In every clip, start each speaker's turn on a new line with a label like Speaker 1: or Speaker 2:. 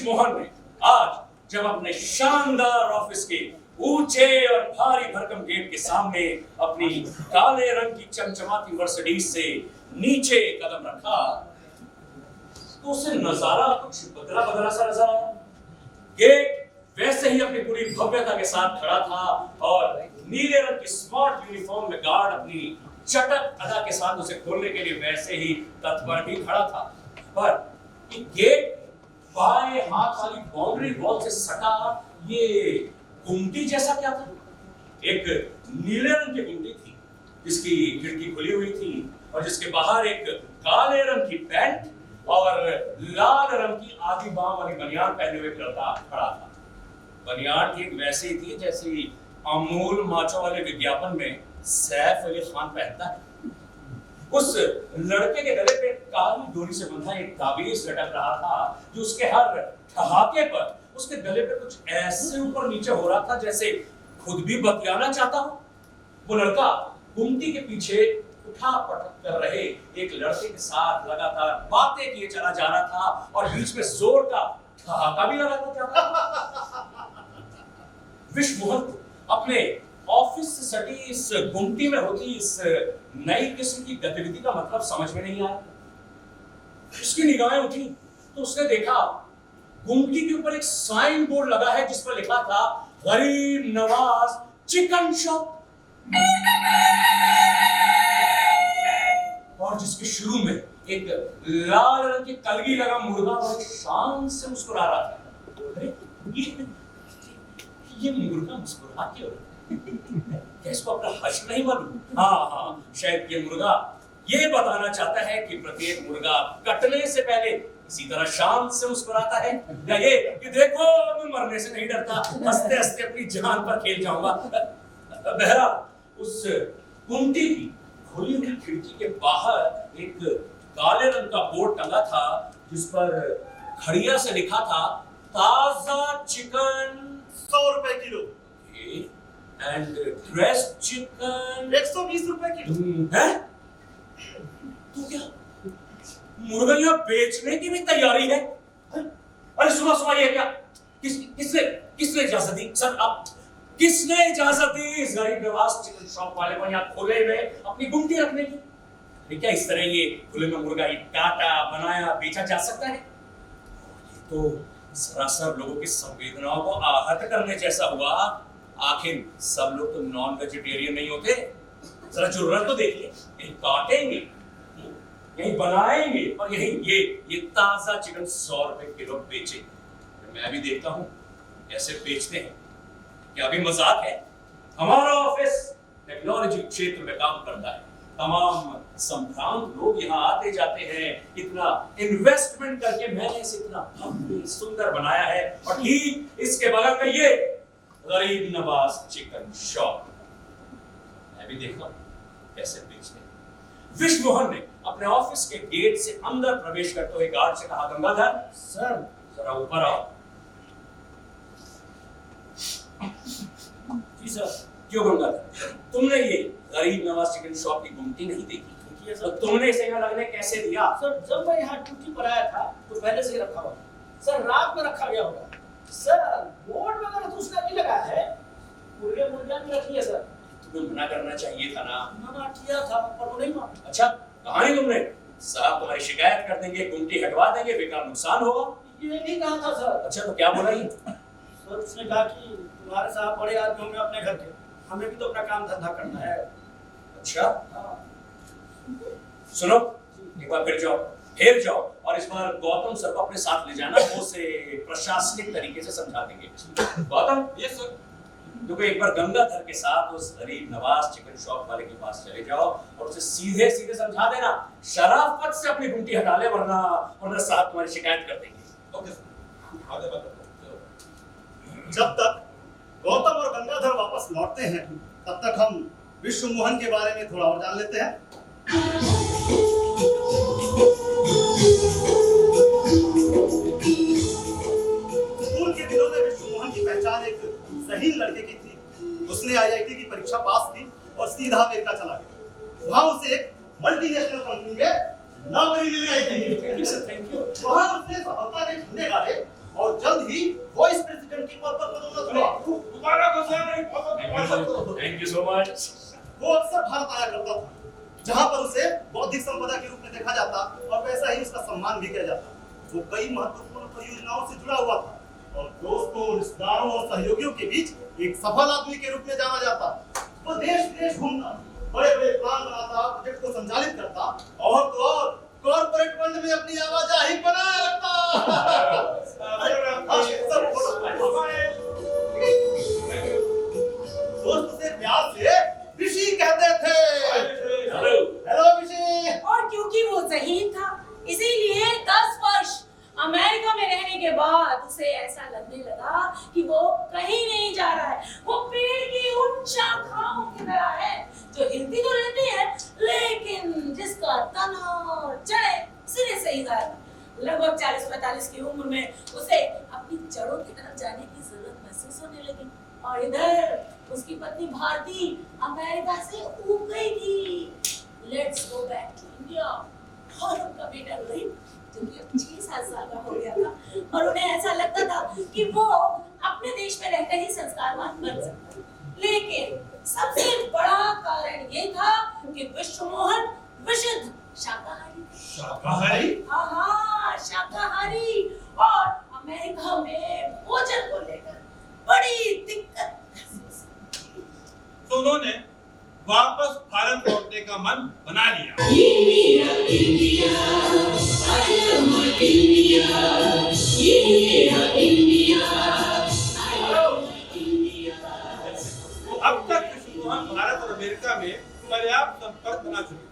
Speaker 1: विश्वमोहन ने आज जब अपने शानदार ऑफिस के ऊंचे और भारी भरकम गेट के सामने अपनी काले रंग की चमचमाती मर्सिडीज से नीचे कदम रखा तो उसे नजारा कुछ बदला बदला सा नजर आया। गेट वैसे ही अपनी पूरी भव्यता के साथ खड़ा था और नीले रंग की स्मार्ट यूनिफॉर्म में गार्ड अपनी चटक अदा के साथ उसे खोलने के लिए वैसे ही तत्पर भी खड़ा था। पर गेट बाएं हाथ वाली बाउंड्री वॉल से सटा ये गुमटी जैसा क्या था? एक नीले रंग की गुमटी थी जिसकी खिड़की खुली हुई थी और जिसके बाहर एक काले रंग की पैंट और लाल रंग की आधी बांह वाली बनियान पहने हुए लड़का खड़ा था। बनियान ठीक वैसे ही थी जैसी अमूल माचो वाले विज्ञापन में सैफ अली खान पहनता है। उस लड़के के गले पे काली डोरी से बंधा एक ताबीज लटक रहा था जो उसके हर ठहाके पर उसके गले पे कुछ ऐसे ऊपर नीचे हो रहा था जैसे खुद भी बतियाना चाहता हो। वो लड़का गुमटी के पीछे उठा पटक कर रहे एक लड़के के साथ लगातार बातें किए चला जा रहा था और बीच में जोर का ठहाका भी लगाता जा रहा था। विश्वमोहन को अपने ऑफिस से सटी इस गुमटी में होती इस नई किस्म की गतिविधि का मतलब समझ में नहीं आया। उसकी निगाहें उठी तो उसने देखा गुमटी के ऊपर एक साइन बोर्ड लगा है जिस पर लिखा था गरीब नवाज चिकन शॉप और जिसके शुरू में एक लाल रंग की कलगी लगा मुर्गा बड़े शान से मुस्कुरा रहा था। अरे ये मुर्गा मुस्कुरा क्यों? क्या इसको अपना हश्र नहीं मालूम? हाँ, शायद ये मुर्गा ये बताना चाहता है कि प्रत्येक मुर्गा कटने से पहले इसी तरह शान से मुस्कुराता है, या ये कि देखो मैं मरने से नहीं डरता, हंसते हंसते अपनी जान पर खेल जाऊंगा। बहरहाल उस गुमटी की खुली हुई खिड़की के बाहर एक काले रंग का बोर्ड टंगा था जिस पर खड़िया से लिखा था ताजा चिकन
Speaker 2: 100 रुपए किलो
Speaker 1: एंड ड्रेस्ड चिकन
Speaker 2: 120 रुपए किलो।
Speaker 1: है? तू क्या मुर्गा यहाँ बेचने की भी तैयारी है? अरे सुबह सुबह ये क्या? किसने इजाजत दी? सर आप किसने इजाजत दी इस गरीब नवाज चिकन शॉप वाले को यहाँ खुले में अपनी गुमटी रखने की? क्या इस तरह ये खुले में मुर्गा ये काटा बनाया बेचा जा सकता है? ये तो सरासर लोगों की संवेदनाओं को आहत करने जैसा हुआ। आखिर सब लोग तो नॉन वेजिटेरियन नहीं होते। जरा जरूरत तो देखिए, यही काटेंगे, यही बनाएंगे और यही ये ताजा चिकन 100 रुपए किलो बेचे। मैं भी देखता हूँ कैसे बेचते हैं। क्या अभी मजाक है? हमारा ऑफिस टेक्नोलॉजी क्षेत्र में काम करता है। तमाम संभ्रांत लोग यहाँ आते जाते हैं। इतना इन्वेस्टमेंट करके मैंने इसे इतना भव्य सुंदर बनाया है और ठीक इसके बगल में ये गरीब नवाज चिकन शॉप। मैं भी देखता हूँ कैसे बेचते हैं। विश्वमोहन ने अपने ऑफिस के गेट से अंदर प्रवेश करते हुए गार्ड से कहा, गंगाधर
Speaker 2: सर
Speaker 1: जरा ऊपर आओ।
Speaker 2: जी सर।
Speaker 1: क्यों गंगाधर, तुमने ये गरीब नवाज चिकन शॉप की गुमटी नहीं देखी? तो तुमने इसे यहाँ लगने कैसे दिया?
Speaker 2: सर जब मैं यहाँ ड्यूटी पर आया था तो पहले से ही रखा हुआ था। सर रात में रखा गया होगा। सर बोर्ड वगैरह तो उसने भी लगाया है, मुर्गे मुर्गियां भी रखी है सर।
Speaker 1: तुम्हें मना करना चाहिए था ना।
Speaker 2: मना किया था पर वो नहीं माना।
Speaker 1: अच्छा कहा नहीं तुमने? साहब तुम्हारी शिकायत कर देंगे, गुमटी हटवा देंगे, बेकार नुकसान होगा।
Speaker 2: ये नहीं कहा था सर।
Speaker 1: अच्छा तो क्या बोला ये?
Speaker 2: सर उसने कहा कि तुम्हारे साहब बड़े आदमी होंगे अपने घर के, हमें भी तो अपना काम धंधा करना है।
Speaker 1: अच्छा सुनो, एक बार फिर जाओ और इस बार गौतम सर को अपने साथ ले जाना। वो से प्रशासनिक तरीके से समझा देंगे। Gautam
Speaker 2: yes sir.
Speaker 1: देखो एक बार गंगाधर के साथ उस गरीब नवाज चिकन शॉप वाले के पास चले जाओ और उसे सीधे सीधे समझा देना शराफत से अपनी गुमटी हटा ले, वरना साहब तुम्हारी शिकायत कर देंगे।
Speaker 2: Okay sir. आगे बढ़ो। जब तक गौतम और गंगाधर वापस लौटते हैं तब तक हम विश्वमोहन के बारे में थोड़ा और जान लेते हैं। स्कूल के दिनों में विश्वमोहन की पहचान एक सही लड़के की थी। उसने आईआईटी की परीक्षा पास की और सीधा अमेरिका चला गया। वहां उसे एक मल्टीनेशनल कंपनी में नौकरी मिल गई थी।
Speaker 1: Thank you.
Speaker 2: वहां उसने सफलता के झंडे गाड़े और जल्द ही वाइस प्रेसिडेंट की पद पर पदोन्नत हुआ।
Speaker 3: मुबारक हो sir.
Speaker 1: Thank you so much.
Speaker 2: वो अक्सर भारत आया करता था, जहां पर उसे बौद्धिक संपदा के रूप में देखा जाता और वैसा ही उसका सम्मान भी किया जाता। वो कई महत्वपूर्ण परियोजनाओं से जुड़ा हुआ था और दोस्तों, रिश्तेदारों और सहयोगियों के बीच एक सफल आदमी के रूप में जाना जाता। वो देश विदेश घूमता, बड़े बड़े प्लान बनाता, प्रोजेक्ट को संचालित करता और तो और कॉर्पोरेट वर्ल्ड में अपनी आवाजाही बनाए रखता। दोस्त उसे प्यार से ऋषि कहते थे। हेलो ऋषि।
Speaker 4: और क्योंकि वो ज़हीन था, इसीलिए 10 वर्ष अमेरिका में रहने के बाद उसे ऐसा लगने लगा कि वो कहीं नहीं जा रहा है। वो पेड़ की उन शाखाओं की तरह है जो हिलती तो रहती है, लेकिन जिसका तना और जड़ें सिरे से ही गायब। लगभग 40-45 की उम्र में उसे अपनी जड़ों की तरफ जाने की जरूरत महसूस होने लगी। और इधर उसकी पत्नी भारती अमेरिका से ऊब गई थी। Let's go back to India. और उनका बेटा रोहित, जो कि अब 6-7 साल का हो गया था, और उन्हें ऐसा लगता था कि वो अपने देश में रहकर ही संस्कारवान बन सकता है। लेकिन सबसे बड़ा कारण ये था कि विश्वमोहन विशुद्ध शाकाहारी थे।
Speaker 3: शाकाहारी?
Speaker 4: हाँ, शाकाहारी। और अमेरिका में भोजन को लेकर बड़ी दिक्कत महसूस की।
Speaker 3: तो उन्होंने वापस भारत लौटने का मन बना लिया। अब तक विश्वमोहन भारत और अमेरिका में पर्याप्त संपर्क बना चुके।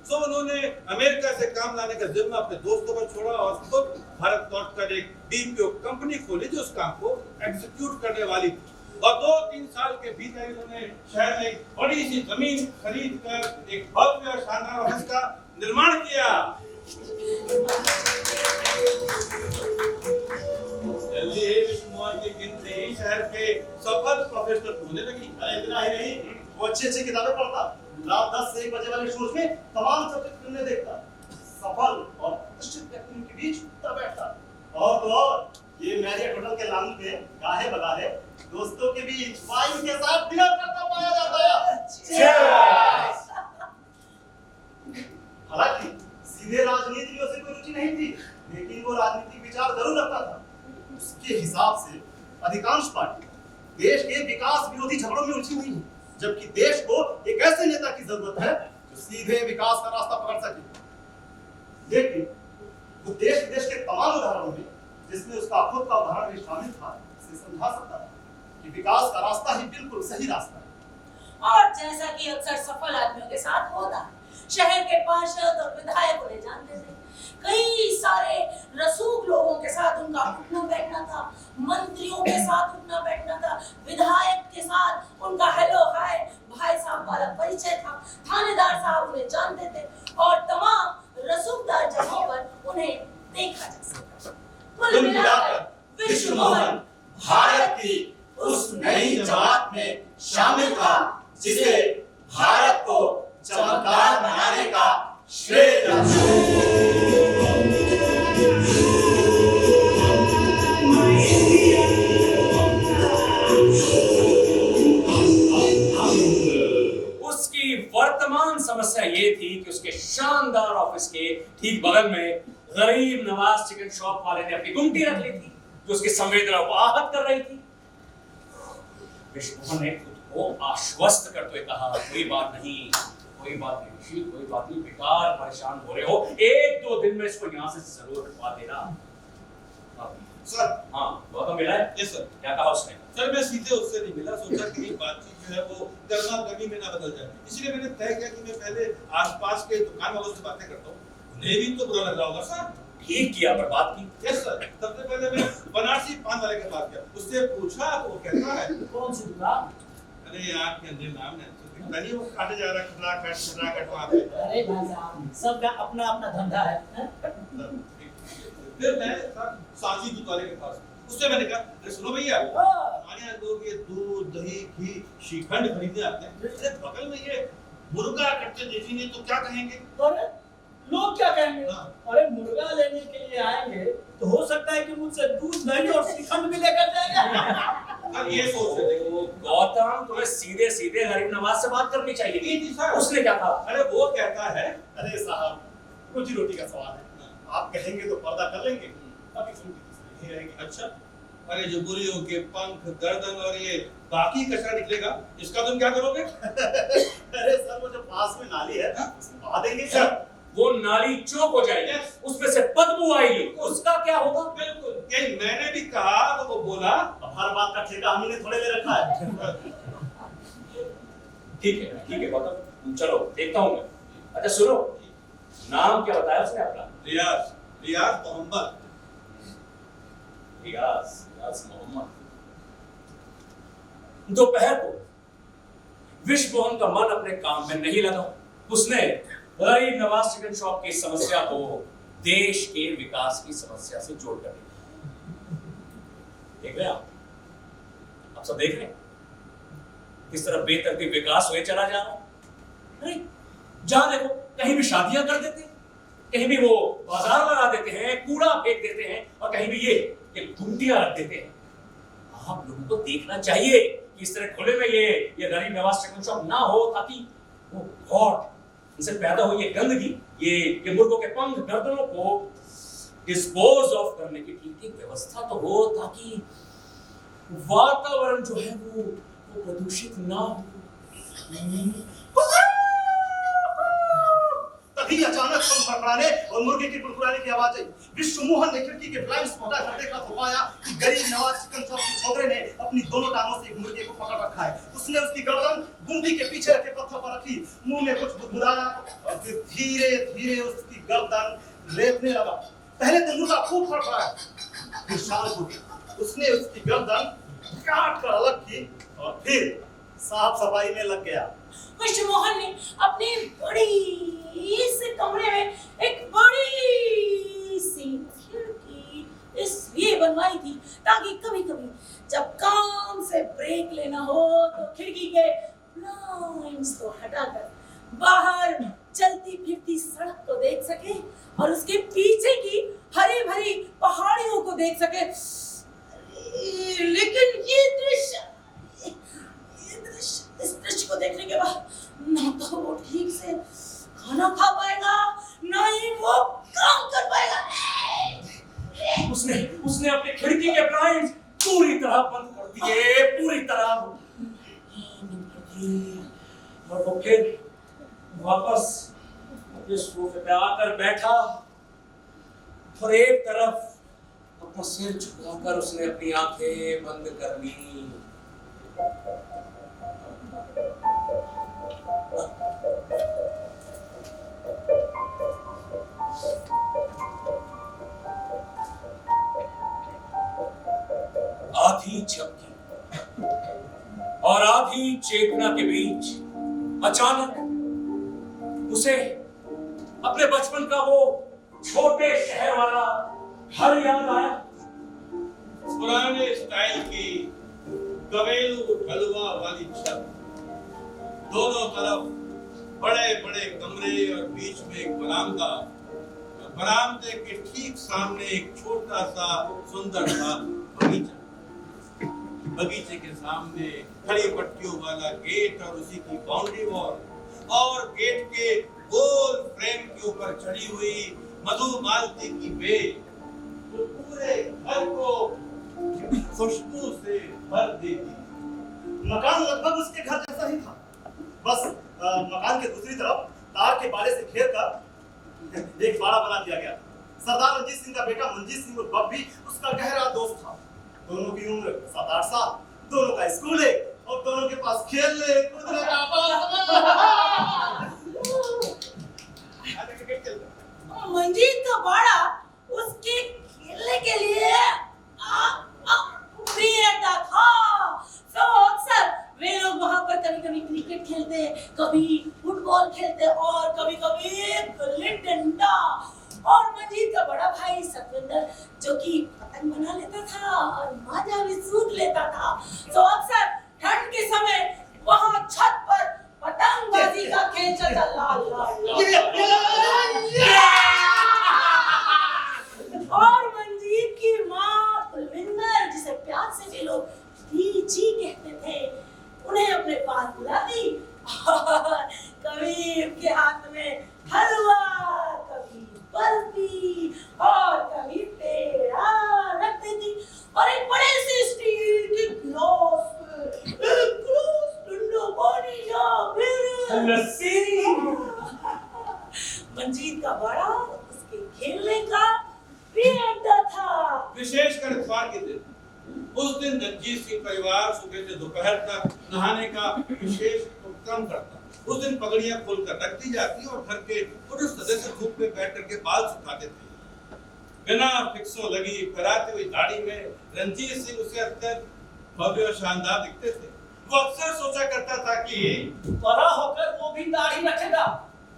Speaker 3: तो उन्होंने अमेरिका से काम लाने का जिम्मा अपने दोस्तों पर छोड़ा और खुद भारत लौटकर एक बीपीओ कंपनी खोली जो उस काम को एग्जीक्यूट करने वाली थी। और 2-3 साल के भीतर उन्होंने शहर में एक बड़ी सी जमीन खरीद कर एक भव्य और शानदार ऑफिस का निर्माण किया। जल्दी ही विश्वमोहन की गिनती शहर के सफल प्रोफेशनल होने लगी।
Speaker 2: अरे इतना ही नहीं, वो अच्छी किताबें पढ़ता, रात 10 से 1 बजे वाले शोज में तमाम सब्जेक्ट फिल्में देखता, सफल और प्रतिष्ठित व्यक्तियों के बीच उठता बैठता। और तो और ये मैरियट होटल के लाउंज में गाहे बगाहे दोस्तों के बीच वाइन के साथ डिनर करता पाया जाता है। हालांकि सीधे राजनीति में उसे कोई रुचि नहीं थी, लेकिन वो राजनीतिक विचार जरूर रखता था। उसके हिसाब से अधिकांश पार्टी देश के विकास विरोधी झगड़ों में उलझी हुई है, जबकि देश को एक ऐसे नेता की जरूरत है जो सीधे विकास का रास्ता पकड़ सके। लेकिन वो देश विदेश के तमाम उदाहरणों में, जिसमें उसका खुद का उदाहरण भी शामिल था, उसे समझा सकता था कि विकास का रास्ता ही बिल्कुल सही रास्ता है।
Speaker 4: और जैसा कि अक्सर सफल आदमियों के साथ होता है, शहर के पार्षद और विधायक उन्हें जानते थे। कई सारे रसूख लोगों के साथ उनका उठना बैठना था, मंत्रियों के साथ उठना बैठना था, विधायक के साथ उनका हेलो हाय भाई साहब वाला परिचय था। थानेदार साहब उन्हें जानते थे और तमाम रसूखदार जगहों पर उन्हें देखा जा सकता था। कुल मिलाकर विश्वमोहन
Speaker 2: भारत की उस नई जमात में शामिल था जिसे भारत को चमकदार बनाने का श्रेय जाता
Speaker 1: उसकी वर्तमान समस्या ये थी कि उसके शानदार ऑफिस के ठीक बगल में गरीब नवाज चिकन शॉप वाले ने अपनी गुमटी रख ली थी, जो उसकी संवेदना को आहत कर रही थी। विश्वमोहन ने खुद को आश्वस्त करते हुए कहा, कोई बात नहीं ऋषि, कोई बात नहीं, बेकार परेशान हो रहे हो, 1-2 दिन में इसको यहाँ से जरूर हटवा देना।
Speaker 3: सर।
Speaker 1: हाँ, गौतम मिला है?
Speaker 3: Yes sir.
Speaker 1: क्या कहा उसने?
Speaker 3: सर मैं सीधे उससे नहीं मिला, सोचा कि बातचीत जो है वो गर्मा गर्मी में ना बदल जाए, इसलिए मैंने तय किया कि मैं पहले आसपास के दुकान वालों से बातें करता हूँ। उन्हें भी तो बुरा लग रहा होगा सर।
Speaker 1: ठीक किया, पर बात की।
Speaker 3: Yes sir. सबसे पहले मैं बनारसी पान वाले के पास गया, उससे पूछा तो वो कहता है
Speaker 4: कौन सी दुकान?
Speaker 3: अरे आपके अंदर नाम है नहीं, वो काटे जा रहा है खटरा कट वहाँ पे।
Speaker 4: अरे भाई साहब, सबका अपना अपना धंधा है।
Speaker 3: फिर मैं साजी दूध वाले के पास, उससे मैंने कहा, अरे सुनो भैया, हमारे यहाँ लोग ये दूध दही घी श्रीखंड खरीदने आते हैं, अरे बगल में ये मुर्गा कट्टे देखेंगे तो क्या कहेंगे?
Speaker 5: लोग क्या कहेंगे?
Speaker 3: हाँ।
Speaker 5: अरे मुर्गा लेने के लिए आएंगे तो हो सकता है कि मुझसे दूध दही और श्रीखंड भी लेकर जाएंगे।
Speaker 3: अब ये सोच रहे थे।
Speaker 1: ओ, गौतम तुम्हें सीधे सीधे गरीब नवाज से बात करनी चाहिए
Speaker 3: जी, जी,
Speaker 1: थी।
Speaker 3: सर।
Speaker 1: उसने क्या कहा?
Speaker 3: अरे वो कहता है
Speaker 2: अरे साहब, रोजी रोटी का सवाल है। आप कहेंगे तो पर्दा कर लेंगे, बाकी सुनती नहीं रहेगी।
Speaker 3: अच्छा, अरे जो बुरियों के पंख, गर्दन और ये बाकी कचरा निकलेगा, इसका तुम क्या करोगे?
Speaker 2: अरे सर, वो जो पास में नाली है उसमें बहा देंगे
Speaker 1: सर, वो नाली चौक हो जाएगी,
Speaker 3: Yes.
Speaker 1: उसमें से बदबू आएगी, उसका क्या होगा?
Speaker 3: बिल्कुल, यही मैंने भी कहा तो वो बोला
Speaker 2: अब हर बात का ठेका हम ही ने थोड़े ले रखा है।
Speaker 1: ठीक है गौतम, चलो देखता हूँ मैं। अच्छा सुनो, नाम क्या बताया उसने अपना?
Speaker 3: रियाज मोहम्मद।
Speaker 1: रियाज मोहम्मद। दोपहर को विश्व मोहन का मन अपने काम में नहीं लगा। उसने गरीब नवाज चिकन शॉप की समस्या को देश के विकास की समस्या से जोड़कर देखा। देख रहे आप सब देख रहे हैं किस तरह बेतरतीब विकास हुए चला जा रहा है। अरे जहां देखो कहीं भी शादियां कर देते हैं, कहीं भी वो बाजार लगा देते हैं, कूड़ा फेंक देते हैं, और कहीं भी ये गुमटियां रख देते हैं। आप लोगों को देखना चाहिए कि इस तरह खुले में ये गरीब नवाज चिकन शॉप ना हो, ताकि वो गॉड इनसे पैदा हुई ये गंदगी, ये मुर्गों के पंख, गर्दनों को डिस्पोज ऑफ करने की ठीक व्यवस्था तो हो, ताकि वातावरण जो है वो प्रदूषित ना हो।
Speaker 2: तभी अचानक पंख फड़फड़ाने और मुर्गे की कुड़कुड़ाने की आवाज आई। विश्व मोहन ने खिड़की के ब्लाइंड्स को हटा कर देखा तो पाया कि गरीब नवाज चिकन शॉप के छोकरे ने अपनी दोनों टांगों से एक मुर्गे को पकड़ रखा है। उसने उसकी गर्दन गुंडी के पीछे रखे पत्थर पर रखी, मुंह में कुछ बुदबुदाया और फिर धीरे धीरे उसकी गर्दन लेटने लगा। पहले तो मुर्गा खूब फड़फड़ाया, फिर शांत हो गया। उसने उसकी गर्दन काट कर अलग की और फिर साफ सफाई में लग गया।
Speaker 4: विश्व मोहन ने अपने बड़ी से कमरे में एक बड़ी सी खिड़की इसलिए बनवाई थी ताकि कभी कभी जब काम से ब्रेक लेना हो तो खिड़की के ब्लाइंड्स को हटाकर बाहर चलती फिरती सड़क को देख सके और उसके पीछे की हरी भरी पहाड़ियों को देख सके। लेकिन इस दृश्य को देखने के बाद ना तो वो ठीक से खाना खा पाएगा, ना ही वो काम कर पाएगा।
Speaker 1: उसने अपने खिड़की के ब्लाइंड्स पूरी तरह बंद कर दिए, पूरी तरह। और वो फिर वापस अपने सोफे पे आकर बैठा और एक तरफ अपना सिर झुकाकर उसने अपनी आंखें बंद कर ली। आधी झपकी और आधी चेतना के बीच अचानक उसे अपने बचपन का वो छोटे शहर वाला घर याद आया।
Speaker 3: पुराने स्टाइल की घरेलू हलवा वाली छत, दोनों तरफ बड़े बड़े कमरे और बीच में एक बरामदा, बरामदे के ठीक सामने एक छोटा सा सुंदर सा बगीचा, बगीचे के सामने खड़ी पट्टियों वाला गेट और उसी की बाउंड्री वॉल, और गेट के गोल फ्रेम के ऊपर चढ़ी हुई मधुमालती की बेल जो पूरे घर को खुशबू से भर देती।
Speaker 2: मकान लगभग उसके घर जैसा ही था, बस मकान के दूसरी तरफ तार के बाड़े से घेर कर एक बाड़ा बना दिया गया। सरदार रंजीत सिंह का बेटा मंजीत सिंह और बब्बी उसका गहरा दोस्त था। दोनों की उम्र 7-8 साल, दोनों का स्कूल है और दोनों के पास खेलने कूदने का
Speaker 4: मंजीत का बाड़ा उसके खेलने के लिए प्रियता था। तो अक्सर वे लोग वहां पर कभी-कभी क्रिकेट खेलते, कभी फुटबॉल खेलते और कभी-कभी गिल्ली डंडा। और मंजीत का बड़ा भाई सतविंदर जो कि पतंग बना लेता था और माजा भी सूंघ लेता था। तो अक्सर ठंड के समय वहां छत पर पतंगबाजी का खेल चलता। ला ला ला
Speaker 1: लस्सी।
Speaker 4: मंजीत का बड़ा उसके खेलने का भी अड्डा था।
Speaker 3: विशेषकर इतवार के दिन, उस दिन रंजीत सिंह परिवार सुबह से दोपहर तक नहाने का विशेष उपक्रम करता। उस दिन पगड़ियां खोलकर रख दी जाती और घर के पुरुष सदस्य धूप में बैठ करके बाल सुखाते थे। बिना फिक्सों लगी फहराती हुई दाढ़ी में रंजीत सिंह उसे अत्यंत भव्य और शानदार दिखते थे। वो अक्सर सोचा करता था कि
Speaker 5: बड़ा होकर वो भी दाढ़ी रखेगा।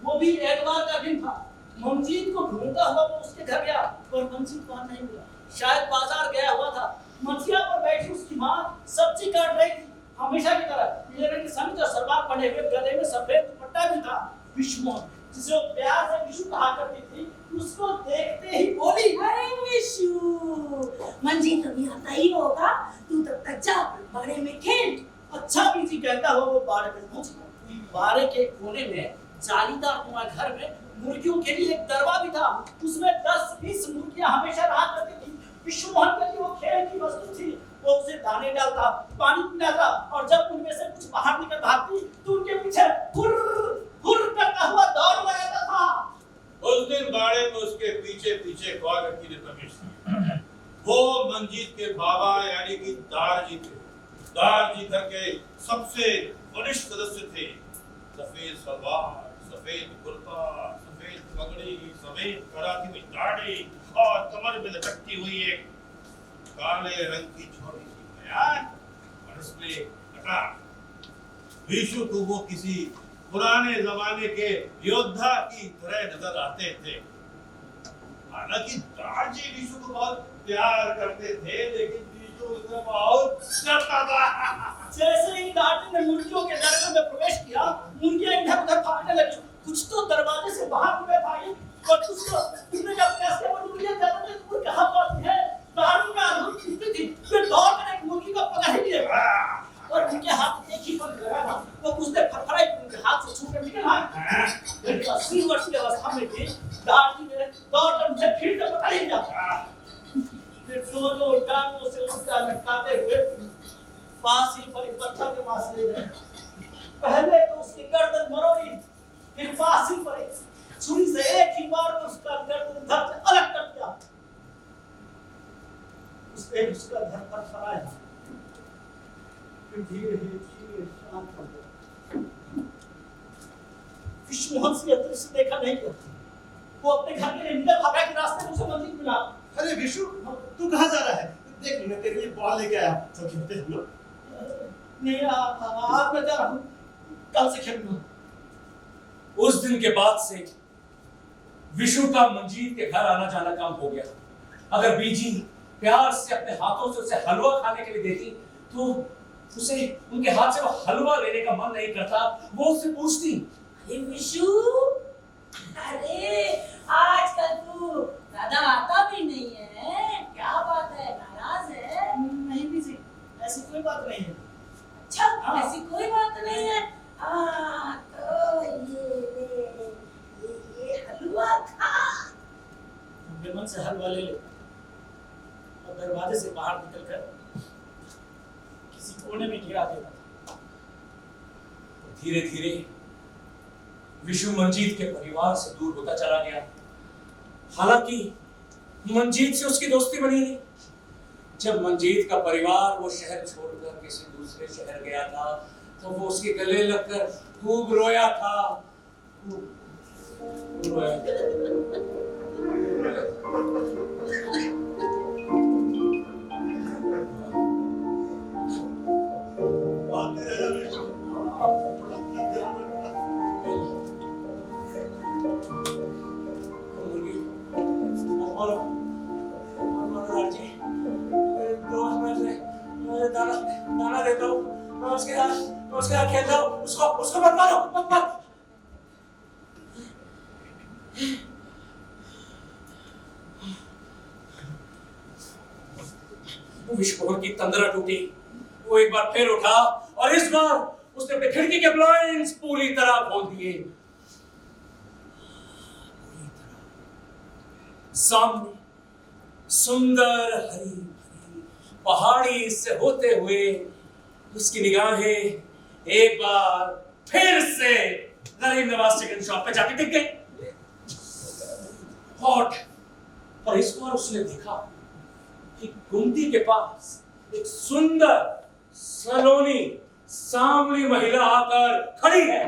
Speaker 5: वो भी एतवार का दिन था। मंजीत को ढूंढता हुआ वो उसके घर गया, पर मंजीत वहां नहीं मिला। शायद बाजार गया हुआ था। मछिया पर बैठी उसकी माँ सब्जी काट रही थी, हमेशा की तरह। पीले रंग की समीज और सलवार पहने हुए, गले में सफेद दुपट्टा भी था। विष्णु, जिसे वो प्यार से विशु कहा करती थी, उसको देखते ही बोली,
Speaker 4: अरे विशु, मंजीत अभी आता ही होगा, तू तब तक जा बाड़े में खेल।
Speaker 5: अच्छा बीजी कहता हुआ वो बाड़े में पहुंच गया। बाड़े के कोने में जालीदार कुआं घर में मुर्गियों के लिए एक दरवा भी था। उसमें 10-20 मुर्गियां हमेशा रहा करती थी। विष्णु मोहन के लिए वो खेल की वस्तु थी। वो उसे दाने डालता, पानी पिलाता और जब उनमें से कुछ बाहर निकल भागती तो उनके पीछे हुर करता हुआ दौड़ लगाता था।
Speaker 3: उस दिन बाड़े में उसके पीछे पीछे एक और व्यक्ति ने प्रवेश किया। वो मंजीत के बाबा यानी कि दारजी थे। दारजी घर के सबसे वरिष्ठ सदस्य थे। सफेद सलवार, सफेद कुर्ता, सफेद पगड़ी, सफेद कराती हुई दाढ़ी और कमर में लटकती हुई एक काले रंग की छोटी सी बयान और उसमें कटार। विशु को वो किसी पुराने जमाने के योद्धा की तरह नजर आते थे। हालांकि दारजी विशु को बहुत प्यार करते थे, लेकिन विशु उसे बहुत डरता था।
Speaker 5: जैसे ही दारजी ने मुर्गियों के दरबार में प्रवेश किया, मुर्गियां इधर उधर भागने लगी। कुछ तो दरवाजे से बाहर निकल भागी और उसने जब प्यास के मुर्गियां ज्यादा दूर कहां पहुंची है, दारजी का अद्भुत स्थिति थी। फिर दौड़ कर एक मुर्गी को पकड़ ही लिया और उनके हाथ एक ही पकड़ लगा था। वो उसने फरफराई उनके हाथ से छूकर निकल आया। फिर 80 वर्ष की अवस्था में भी दारजी ने दौड़कर उसे फिर से पकड़ ही लिया। फिर दोनों टांगों से उसका लटकाते हुए फांसी पर एक पत्थर के पास ले गए। पहले तो उसकी गर्दन मरोड़ी, फिर फांसी पर एक छुरी से एक ही बार में उसका गर्दन धड़ से अलग कर दिया। उसने उसका धड़ पर फराया, फिर धीरे धीरे शांत हो गया। विष्णु मोहन से दृश्य देखा नहीं गया। वो अपने घर के लिए निकल भागा कि रास्ते में उसे मंजिल मिला।
Speaker 2: अरे विशु, तू कहाँ जा रहा है? देख मैं तेरे लिए बॉल लेके आया, तो खेलते हैं लोग।
Speaker 5: नहीं, आज मैं जा रहा हूँ, कल से खेलूंगा।
Speaker 1: उस दिन के बाद से विशु का मंजीत के घर आना जाना कम हो गया। अगर बीजी प्यार से अपने हाथों से उसे हलवा खाने के लिए देती तो उसे उनके हाथ से वो हलवा लेने का मन नहीं करता। वो उससे पूछती,
Speaker 4: अरे विशु, अरे आजकल तू दादा आता भी नहीं है, क्या बात है, नाराज है?
Speaker 5: नहीं बीजी, ऐसी कोई बात नहीं है।
Speaker 4: अच्छा, ऐसी कोई बात नहीं है। तो ये हलवा खा।
Speaker 5: अपने मन से हलवा ले ले और दरवाजे से बाहर निकलकर किसी कोने में गिरा देगा।
Speaker 1: धीरे धीरे विशु मंजीत के परिवार से दूर होता चला गया। हालांकि मंजीत से उसकी दोस्ती बनी नहीं। जब मंजीत का परिवार वो शहर छोड़कर किसी दूसरे शहर गया था तो वो उसके गले लगकर खूब रोया था। खूब रोया दाना देता हूँ, उसके साथ खेलता हूँ, उसको मत मारो, मत मारो। विश्वभर की तंद्रा टूटी। वो एक बार फिर उठा और इस बार उसने अपने खिड़की के ब्लाइंड्स पूरी तरह खोल दिए। सामने सुंदर हरी भरी पहाड़ी से होते हुए उसकी निगाहें एक बार फिर से करीम नवाज चिकन शॉप पे जाके टिक गई। और इस बार उसने देखा कि गुमटी के पास एक सुंदर सलोनी सांवली महिला आकर खड़ी है।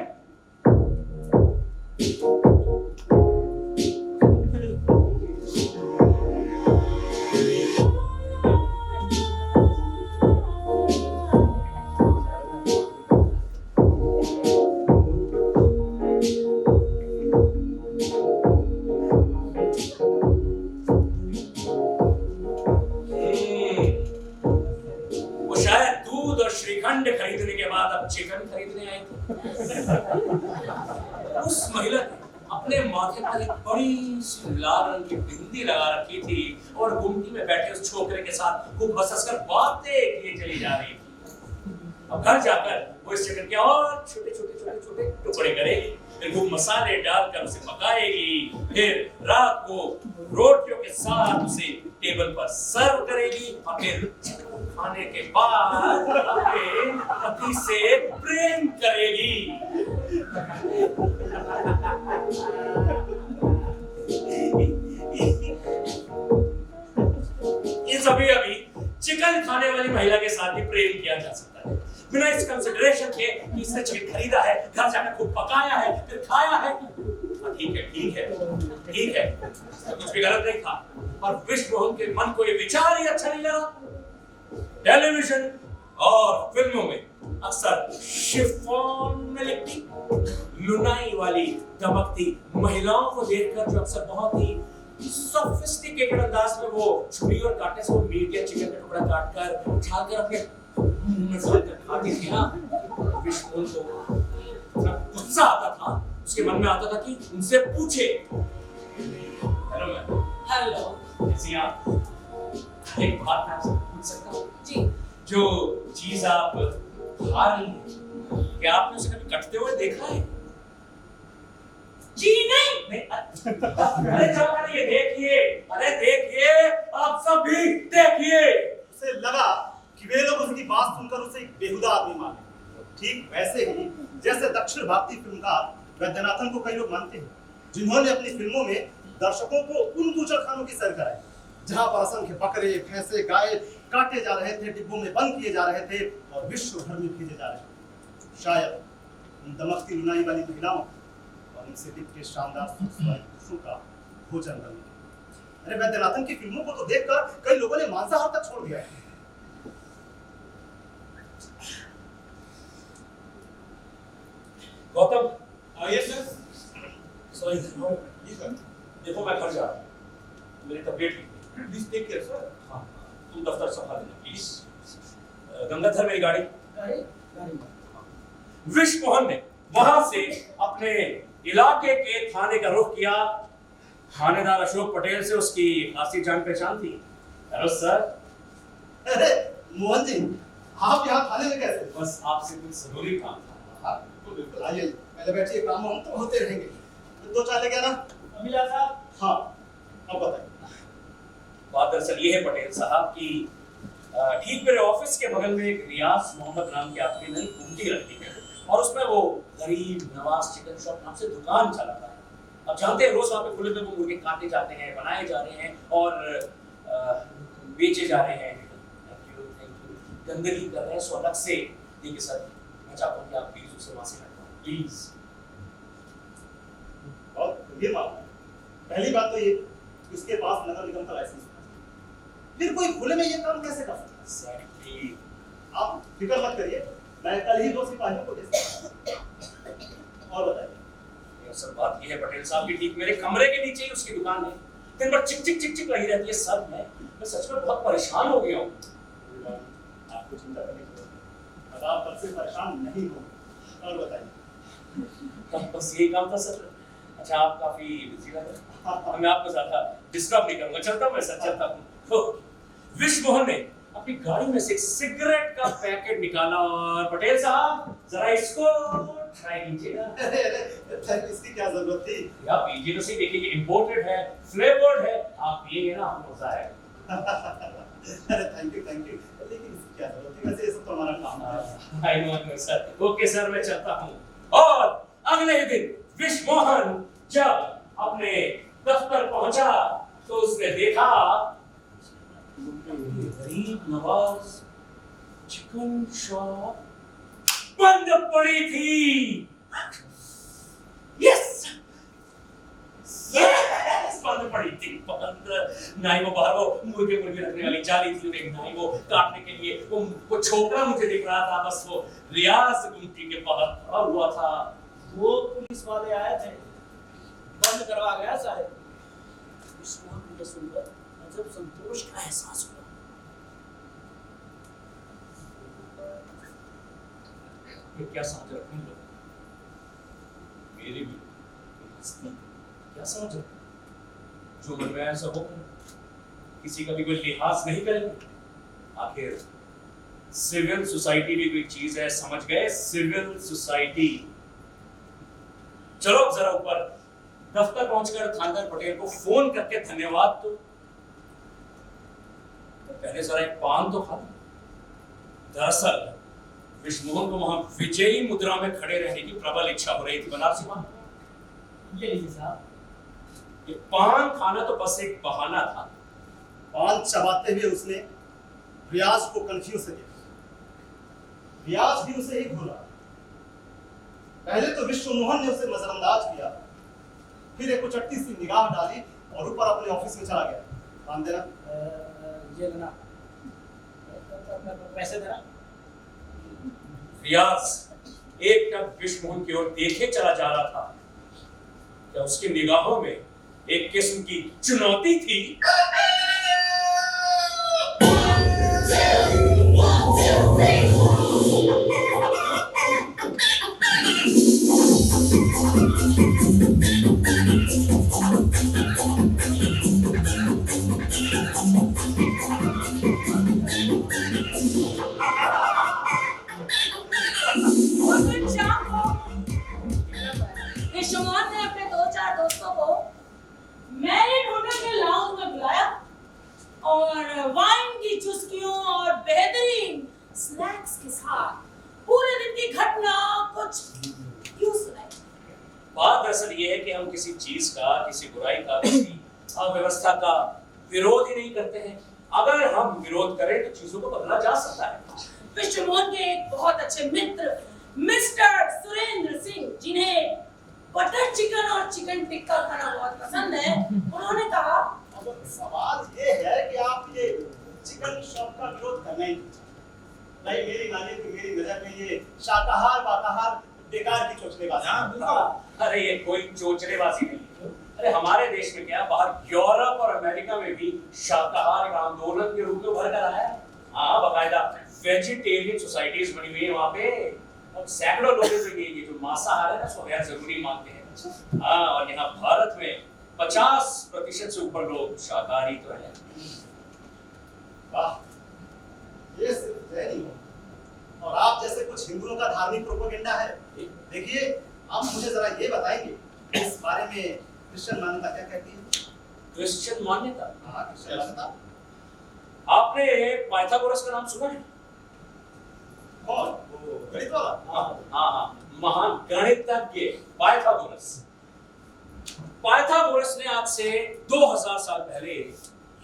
Speaker 1: श्रीखंड खरीदने के बाद अब चिकन खरीदने आई थी। उस महिला ने अपने माथे पर एक बड़ी सी लाल रंग की बिंदी लगा रखी थी और गुमटी में बैठे उस छोकरे के साथ खूब हंस-हंस कर बातें किए चली जा रही थी। अब घर जाकर वो इस चिकन के और छोटे-छोटे टुकड़े करेगी, फिर खूब मसाले डालकर उसे पकाएगी, फिर रात को रोटियों के साथ उसे टेबल पर सर्व करेगी और फिर खाने के बाद अपने पति से प्रेम करेगी। इस अभी चिकन खाने वाली महिला के साथ भी प्रेम किया जा सकता है, बिना इस कंसिडरेशन के कि इसने चिकन खरीदा है, घर जाकर खूब पकाया है, फिर खाया है। ठीक है, कुछ भी गलत नहीं था, और विश्व मोहन के मन को ये विचार ही अच्छा नहीं लगा। टेलीविजन और फिल्मों में अक्सर शिफॉन में लिपटी लुनाई वाली दमकती महिलाओं को देखकर जो अक्सर बहुत ही सोफिस्टिकेटेड अंदाज में वो छुरी और कांटे से वो मीट या चिकन का टुकड़ा काटकर उछालकर अपने मुंह में डालकर खाती थी ना, विश्व मोहन को इतना गुस्सा आता था, उसके मन में आता था कि उनसे पूछे। Hello ma'am.
Speaker 4: हेलो।
Speaker 1: कैसी हैं आप? एक बात मैं आपसे पूछ सकता हूँ?
Speaker 4: जी।
Speaker 1: जो चीज आप खा रही हैं, क्या आपने उसे कभी कटते हुए देखा है?
Speaker 4: जी नहीं।
Speaker 1: अरे देखिए, आप सब भी देखिए।
Speaker 2: उसे लगा कि वे लोग उसकी बात सुनकर उसे एक बेहुदा आदमी माने। ठीक वैसे ही जैसे दक्षिण भारतीय फिल्मकार वैद्यनाथन को कई लोग मानते हैं, जिन्होंने अपनी फिल्मों में दर्शकों को उन बूचड़खानों की सैर कराई जहां पर असंख्य बकरे, भैंसे, गाय काटे जा रहे थे, डिब्बों में बंद किए जा रहे थे और विश्व भर में भेजे जा रहे थे। शायद उन दमकती लुनाई वाली महिलाओं और उनसे लिपटे शानदार पुरुषों का भोजन करने। अरे वैद्यनाथन की फिल्मों को तो देखकर कई लोगों ने मांसाहार तक छोड़ दिया है।
Speaker 1: Gautam,
Speaker 3: yes sir.
Speaker 1: सॉरी देखो मैं घर जा रहा हूँ, मेरी तबीयत ठीक नहीं।
Speaker 3: Please take care sir.
Speaker 1: हाँ, तुम दफ्तर संभाल लेना प्लीज। गंगाधर मेरी गाड़ी। विश्व मोहन ने वहां से अपने इलाके के थाने का रुख किया। थानेदार अशोक पटेल से उसकी खासी जान पहचान थी। Hello sir.
Speaker 2: अरे मोहन जी, आप यहाँ थाने में कैसे?
Speaker 1: बस आपसे कुछ जरूरी काम था।
Speaker 2: बिल्कुल आइए, पहले बैठिए, काम हम तो होते रहेंगे। दो चाय लेके आना।
Speaker 5: अमीला साहब।
Speaker 2: हाँ, अब बताइए।
Speaker 1: बात दरअसल ये है पटेल साहब कि ठीक मेरे ऑफिस के बगल में एक रियाज मोहम्मद नाम के आदमी ने गुमटी रखी है और उसमें वो गरीब नवाज चिकन शॉप नाम से दुकान चलाता है। अब जानते हैं रोज वहाँ पे खुले में वो मुर्गे काटे जाते हैं, बनाए जा रहे हैं और बेचे जा रहे हैं। गंदगी कर रहे हैं, सो अलग से देखिए सर, मैं चाहता हूँ कि आप प्लीज उसे वहाँ से हटाओ प्लीज।
Speaker 2: और ये मामला है। पहली बात तो ये कि उसके पास नगर निगम का लाइसेंस है, फिर कोई खुले में ये काम कैसे कर सकता है?
Speaker 1: एग्जैक्टली।
Speaker 2: आप फिक्र मत करिए, मैं कल ही 2 सिपाहियों को भेज दूंगा। और बताइए।
Speaker 1: सर बात ये है पटेल साहब की ठीक मेरे कमरे के नीचे ही उसकी दुकान है, दिन भर चिक चिक चिक चिक लगी रहती है सर। मैं सच में बहुत परेशान हो गया हूँ।
Speaker 2: आपको चिंता करने की जरूरत नहीं, अब आप कल से परेशान नहीं हो। और बताइए।
Speaker 1: बस यही काम था सर। अच्छा आप काफी बिजी लग रहे हैं, मैं आपको ज्यादा डिस्टर्ब नहीं करूंगा, चलता हूँ मैं सर, चलता हूँ। विश्व मोहन ने अपनी गाड़ी में से एक सिगरेट का पैकेट निकाला और पटेल साहब जरा इसको ट्राई कीजिएगा।
Speaker 2: इसकी क्या जरूरत थी?
Speaker 1: आप पीजिए तो सही, देखिए ये इंपोर्टेड है, फ्लेवर्ड है, आप पिएंगे ना आपको मजा आएगा।
Speaker 2: अरे थैंक यू लेकिन इसकी क्या जरूरत थी? वैसे ये सब तो हमारा काम है।
Speaker 1: I know sir. Okay sir, मैं चलता हूँ। और अगले ही दिन विश्वमोहन जब अपने दफ्तर पहुंचा तो उसने देखा गरीब नवाज चिकन शॉप बंद पड़ी थी। यस बंद पड़ी थी, बंद। नहीं वो बाहर वो मुर्गे रखने वाली जाली थी, नहीं वो काटने के लिए वो छोकरा मुझे दिख रहा था, बस वो रियाज गुमटी के बाहर खड़ा हुआ था।
Speaker 5: वो पुलिस वाले आए थे, बंद करवा गया साहब। विश्वमोहन को यह सुनकर अजब संतोष का एहसास हुआ।
Speaker 1: ये क्या समझ रखते हैं लोग, मेरी भी क्या समझ रहे, जो मन में ऐसा हो किसी का भी कोई लिहाज नहीं करेंगे। आखिर सिविल सोसाइटी भी कोई चीज है, समझ गए? Civil society. चलो जरा ऊपर दफ्तर पहुंचकर थानेदार पटेल को फोन करके धन्यवाद तो पहले जरा एक पान तो खा। दरअसल विश्वमोहन को वहां विजयी मुद्रा में खड़े रहने की प्रबल इच्छा हो रही थी। बनारसी पान
Speaker 5: ये लीजिए साहब।
Speaker 1: ये पान खाना तो बस एक बहाना था।
Speaker 2: पान चबाते हुए उसने रियाज को कन्फ्यूज से देखा। रियाज भी उसे ही घूरा। पहले तो विश्वमोहन ने उसे नजरअंदाज किया, फिर एक उचट्टी सी निगाह डाली और ऊपर अपने ऑफिस में चला गया। पान देना।
Speaker 5: ये लेना, पैसे देना।
Speaker 1: रियाज एक टक विश्वमोहन की ओर देखे चला जा रहा था, क्या उसकी निगाहों में एक किस्म की चुनौती थी।
Speaker 4: विश्वमोहन ने अपने 2-4 दोस्तों को मैरिड होटल के लाउंज में बुलाया और वाइन की चुस्कियों और बेहतरीन स्नैक्स के साथ पूरे दिन की घटना कुछ यूं सुनाई।
Speaker 1: बात दरअसल ये है कि हम किसी चीज का, किसी बुराई का, किसी अव्यवस्था का विरोध ही नहीं करते हैं। अगर हम विरोध करें तो चीजों को बदला जा सकता है।
Speaker 4: विश्वमोहन के एक बहुत अच्छे मित्र मिस्टर सुरेंद्र सिंह, जिन्हें बटर चिकन और चिकन टिक्का खाना बहुत पसंद है, उन्होंने कहा
Speaker 2: अब सवाल ये है कि आप ये चिकन शॉप का विरोध करना ही नहीं। मेरी नानी की मेरी नजर में ये शाकाहार वाकाहार बेकार की चोचलेबाजी।
Speaker 1: अरे ये कोई चोचलेबाजी नहीं। अरे हमारे देश में क्या, बाहर यूरोप और अमेरिका में भी शाकाहार एक आंदोलन के रूप में उभर कर आया है। हाँ, बाकायदा वेजिटेरियन सोसाइटीज बनी हुई है वहाँ पे, और सैकड़ों लोग ये जो मांसाहार है ना उसको गैर जरूरी मानते हैं। हाँ, और यहाँ भारत में 50% से ऊपर लोग शाकाहारी तो हैं।
Speaker 2: वाह, ये सिर्फ जैनी हो और आप जैसे कुछ हिंदुओं का धार्मिक प्रोपेगेंडा है। देखिए, आप मुझे जरा ये बताएंगे इस बारे में क्रिश्चियन मान्यता क्या कहती है?
Speaker 1: क्रिश्चियन मान्यता?
Speaker 2: हाँ, क्रिश्चियन मान्यता।
Speaker 1: आपने पाइथागोरस का नाम सुना है?
Speaker 2: कौन? वो गणित वाला?
Speaker 1: हाँ, महान गणितज्ञ पाइथागोरस। पाइथागोरस ने आज से 2000 साल पहले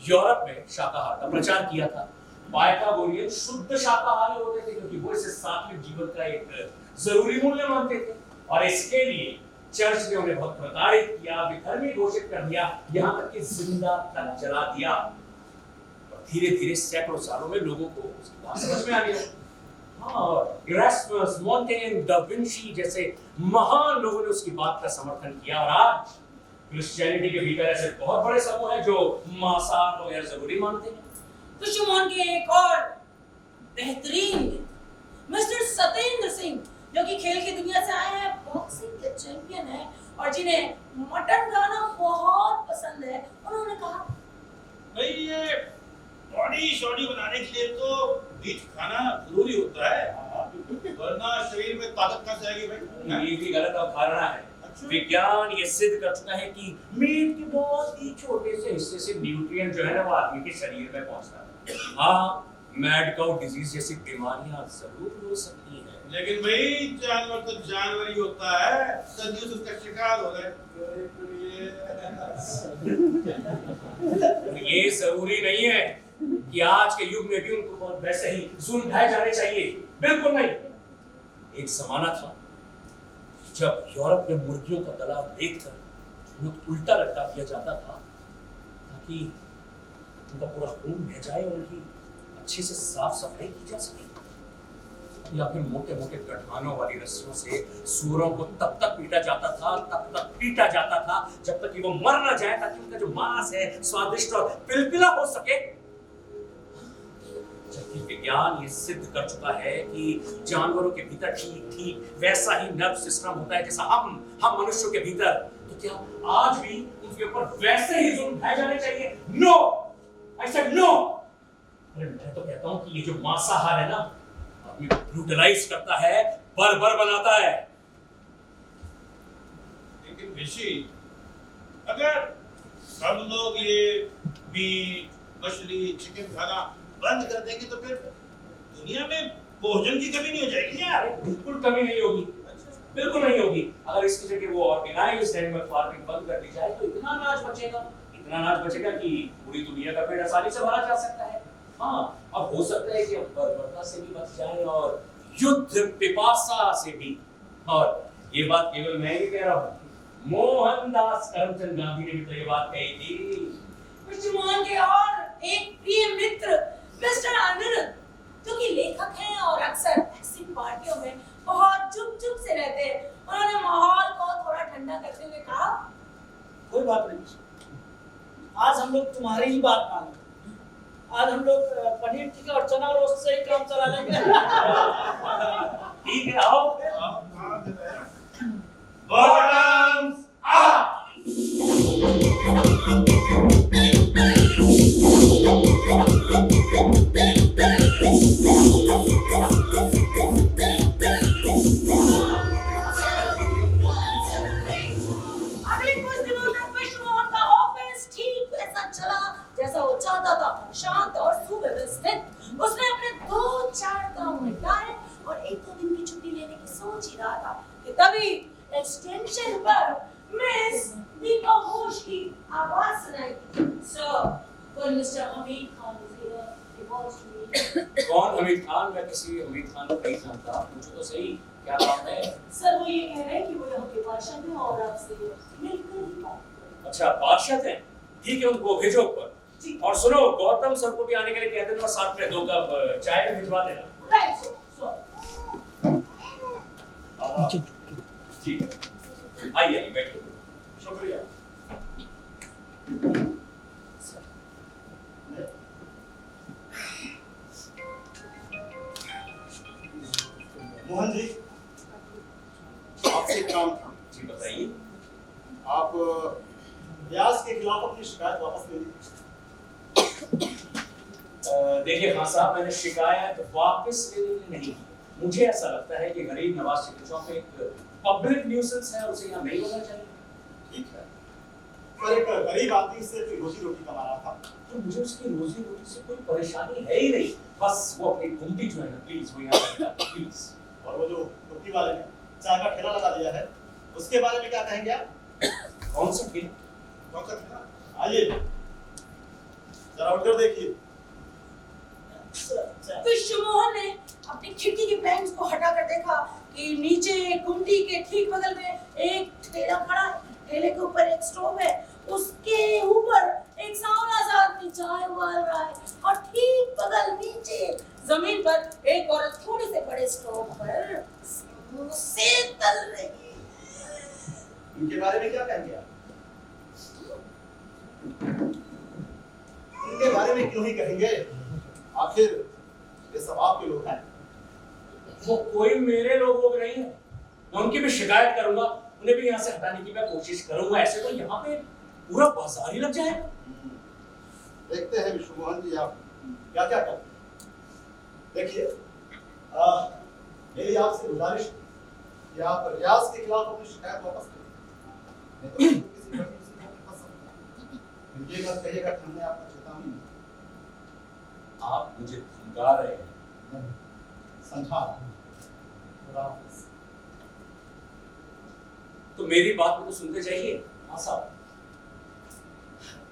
Speaker 1: यूरोप में शाकाहार का प्रचार किया था। पाइथागोरियन शुद्ध शाकाहारी होते थे क्योंकि वो इसे सात्विक जीवन का एक जरूरी मूल्य मानते थे, और इसके लिए चर्च ने उन्हें बहुत प्रताड़ित किया, विधर्मी घोषित कर दिया, यहाँ तक कि जिंदा तक जला दिया। और धीरे धीरे सैकड़ों सालों में लोगों को उसकी बात समझ में आ गया। हाँ, इरास्मस, मोंटेन, दा विंची जैसे महान लोगों ने उसकी बात का समर्थन किया, और आज क्रिश्चियनिटी के भीतर ऐसे बहुत बड़े समूह हैं जो मांसाहार वगैरह जरूरी मानते हैं।
Speaker 4: विश्वमोहन के एक और बेहतरीन मिस्टर सतेंद्र सिंह, जो कि खेल की दुनिया से आए हैं, बॉक्सिंग के चैंपियन हैं और जिन्हें मटन खाना बहुत पसंद है, उन्होंने कहा
Speaker 3: भाई ये बॉडी शॉडी बनाने के लिए तो मीट खाना जरूरी होता है, वरना शरीर में ताकत कहाँ से आएगी भाई?
Speaker 1: ये भी गलत अवधारणा है। विज्ञान ये सिद्ध कर चुका है कि मीट के बहुत ही छोटे से हिस्से से न्यूट्रिएंट जो है ना वो आदमी के शरीर में पहुंचता है। हाँ, मैड काउ डिजीज जैसी बीमारियां जरूर हो सकती हैं,
Speaker 3: लेकिन भाई जानवर तो जानवर ही होता है, सदियों से उसका शिकार हो रहा है।
Speaker 1: ये जरूरी नहीं है कि आज के युग में भी उनको बहुत वैसे ही जुल्म ढाए जाने चाहिए, बिल्कुल नहीं। एक जमाना था जब यूरोप में मुर्गियों का गला देखकर उन्हें उल्टा लटका दिया जाता था ताकि उनका पूरा खून बह जाए और उनकी अच्छे से साफ सफाई की जा सके, या फिर मोटे मोटे गठानों वाली रस्सियों से सूअरों को तब तक पीटा जाता था जब तक कि वो मर न जाए, ताकि उनका जो मांस है स्वादिष्ट और पिलपिला हो सके। जबकि विज्ञान ये सिद्ध कर चुका है कि जानवरों के भीतर ठीक वैसा ही नर्व सिस्टम होता है जैसा हम मनुष्यों के भीतर, तो क्या आज भी उनके ऊपर वैसे ही जुल्म ढाए जाने चाहिए? No, I said no. अरे मैं तो कहता हूं कि ये जो मांसाहार है ना, आदमी को ब्रूटलाइज करता है, बर्बर बनाता है।
Speaker 3: लेकिन ऋषि, अगर सब लोग ये मीट, मछली, चिकन खाना बंद कर देंगे तो फिर दुनिया में भोजन की कमी नहीं हो जाएगी यार?
Speaker 1: बिल्कुल कमी नहीं होगी, बिल्कुल नहीं होगी। अगर इसकी जगह वो ऑर्गेनाइज्ड एनिमल फार्मिंग बंद कर दी जाए तो इतना अनाज बचेगा कि पूरी दुनिया का पेट आसानी से भरा जा सकता है। हाँ, अब हो सकता है कि हम बर्बरता से भी बच जाए और युद्ध पिपासा से भी। और ये बात केवल मैं ही कह रहा हूँ, मोहनदास करमचंद गांधी ने भी तो ये बात कही थी।
Speaker 4: मिस्टर मोहन के और एक प्रिय मित्र मिस्टर अनिरुद्ध, जो कि लेखक हैं और अक्सर ऐसी पार्टियों में बहुत चुप से रहते हैं, उन्होंने माहौल को थोड़ा ठंडा करते हुए कहा,
Speaker 5: कोई बात नहीं, आज हम लोग तुम्हारी ही बात मानेंगे। आज हम लोग पनीर टिक्का और चना रोस्ट से ही काम चला लेंगे।
Speaker 1: ठीक है, आओ।
Speaker 3: Bottoms up.
Speaker 4: अगले कुछ दिनों तक मिस्टर मोहन का ऑफिस ठीक वैसा चला जैसा वो चाहता था, शांत और सुव्यवस्थित। उसने अपने 2-4 काम निपटाए और 1-2 दिन की छुट्टी लेने की सोच ही रहा था कि तभी एक्सटेंशन पर मिस दीपा घोष की आवाज सुनाई दी। Sir, mister Hamid Khan is here. He wants to meet you.
Speaker 1: कौन हमीद खान? मैं किसी हमीद खान को नहीं जानता, मुझे तो सही क्या काम है?
Speaker 4: सर, वो ये कह रहे हैं कि वो यहाँ के पार्षद हैं और आपसे मिलकर ही बात करें।
Speaker 1: अच्छा, पार्षद हैं? ठीक है, उनको भेजो ऊपर। और सुनो, गौतम सर को भी आने के लिए कह देना और साथ में 2 कप चाय भी भिजवा देना।
Speaker 4: Right sir.
Speaker 1: ठीक है, आइए बैठिए। शुक्रिया।
Speaker 2: मोहन जी, आपसे एक काम था।
Speaker 1: जी बताइए।
Speaker 2: आप व्यास के खिलाफ अपनी शिकायत वापस ले लीजिए।
Speaker 1: देखिए खान साहब, मैंने शिकायत वापस लेने के लिए नहीं की। मुझे ऐसा लगता है कि गरीब नवाज शरीफ चौक में एक पब्लिक न्यूसेंस है, उसे यहाँ नहीं होना चाहिए।
Speaker 2: ठीक है, पर एक गरीब आदमी से कोई रोजी रोटी कमा रहा था,
Speaker 1: तो मुझे उसकी रोजी रोटी से कोई परेशानी है ही नहीं। बस वो अपनी घुमटी जो है ना, प्लीज वो यहाँ रखना, प्लीज।
Speaker 2: और वो जो टोपी वाले ने चाय का ठेला लगा दिया है, उसके बारे में क्या कहेंगे आप?
Speaker 1: कौन सा ठेला?
Speaker 2: कौन सा ठेला? आइए जरा उधर देखिए।
Speaker 4: विश्व मोहन ने अपनी खिड़की की बेंच को हटाकर देखा कि नीचे कुंडी के ठीक बगल में एक ठेला खड़ा है। ठेले के ऊपर एक स्टोव है, उसके ऊपर एक सांवला सा आदमी चाय उबाल रहा है और ठीक बगल नीचे जमीन पर एक औरत थोड़े से बड़े स्टोव पर समोसे तल रही है।
Speaker 2: इनके बारे में क्या कहेंगे आप? इनके बारे में क्यों ही कहेंगे? आखिर ये सब आपके लोग हैं।
Speaker 1: वो कोई मेरे लोग नहीं है। मैं उनकी भी शिकायत करूंगा, उन्हें भी यहाँ से हटाने की मैं कोशिश करूंगा। ऐसे तो यहाँ पे पूरा बाजार ही लग जाएगा।
Speaker 2: देखते हैं विश्व मोहन जी आप क्या क्या करते हैं। देखिए, मेरी आपसे गुजारिश है कि आप रियाज के खिलाफ अपनी शिकायत वापस करें। नहीं तो किसी बड़ी मुसीबत में फंस सकते हैं। ये मत कहिएगा कि हमने आपको चेतावनी दी।
Speaker 1: आप मुझे धमका रहे हैं?
Speaker 2: समझा। खुदा हाफिज।
Speaker 1: तो मेरी बात को तो सुनते जाइए। हाँ साहब,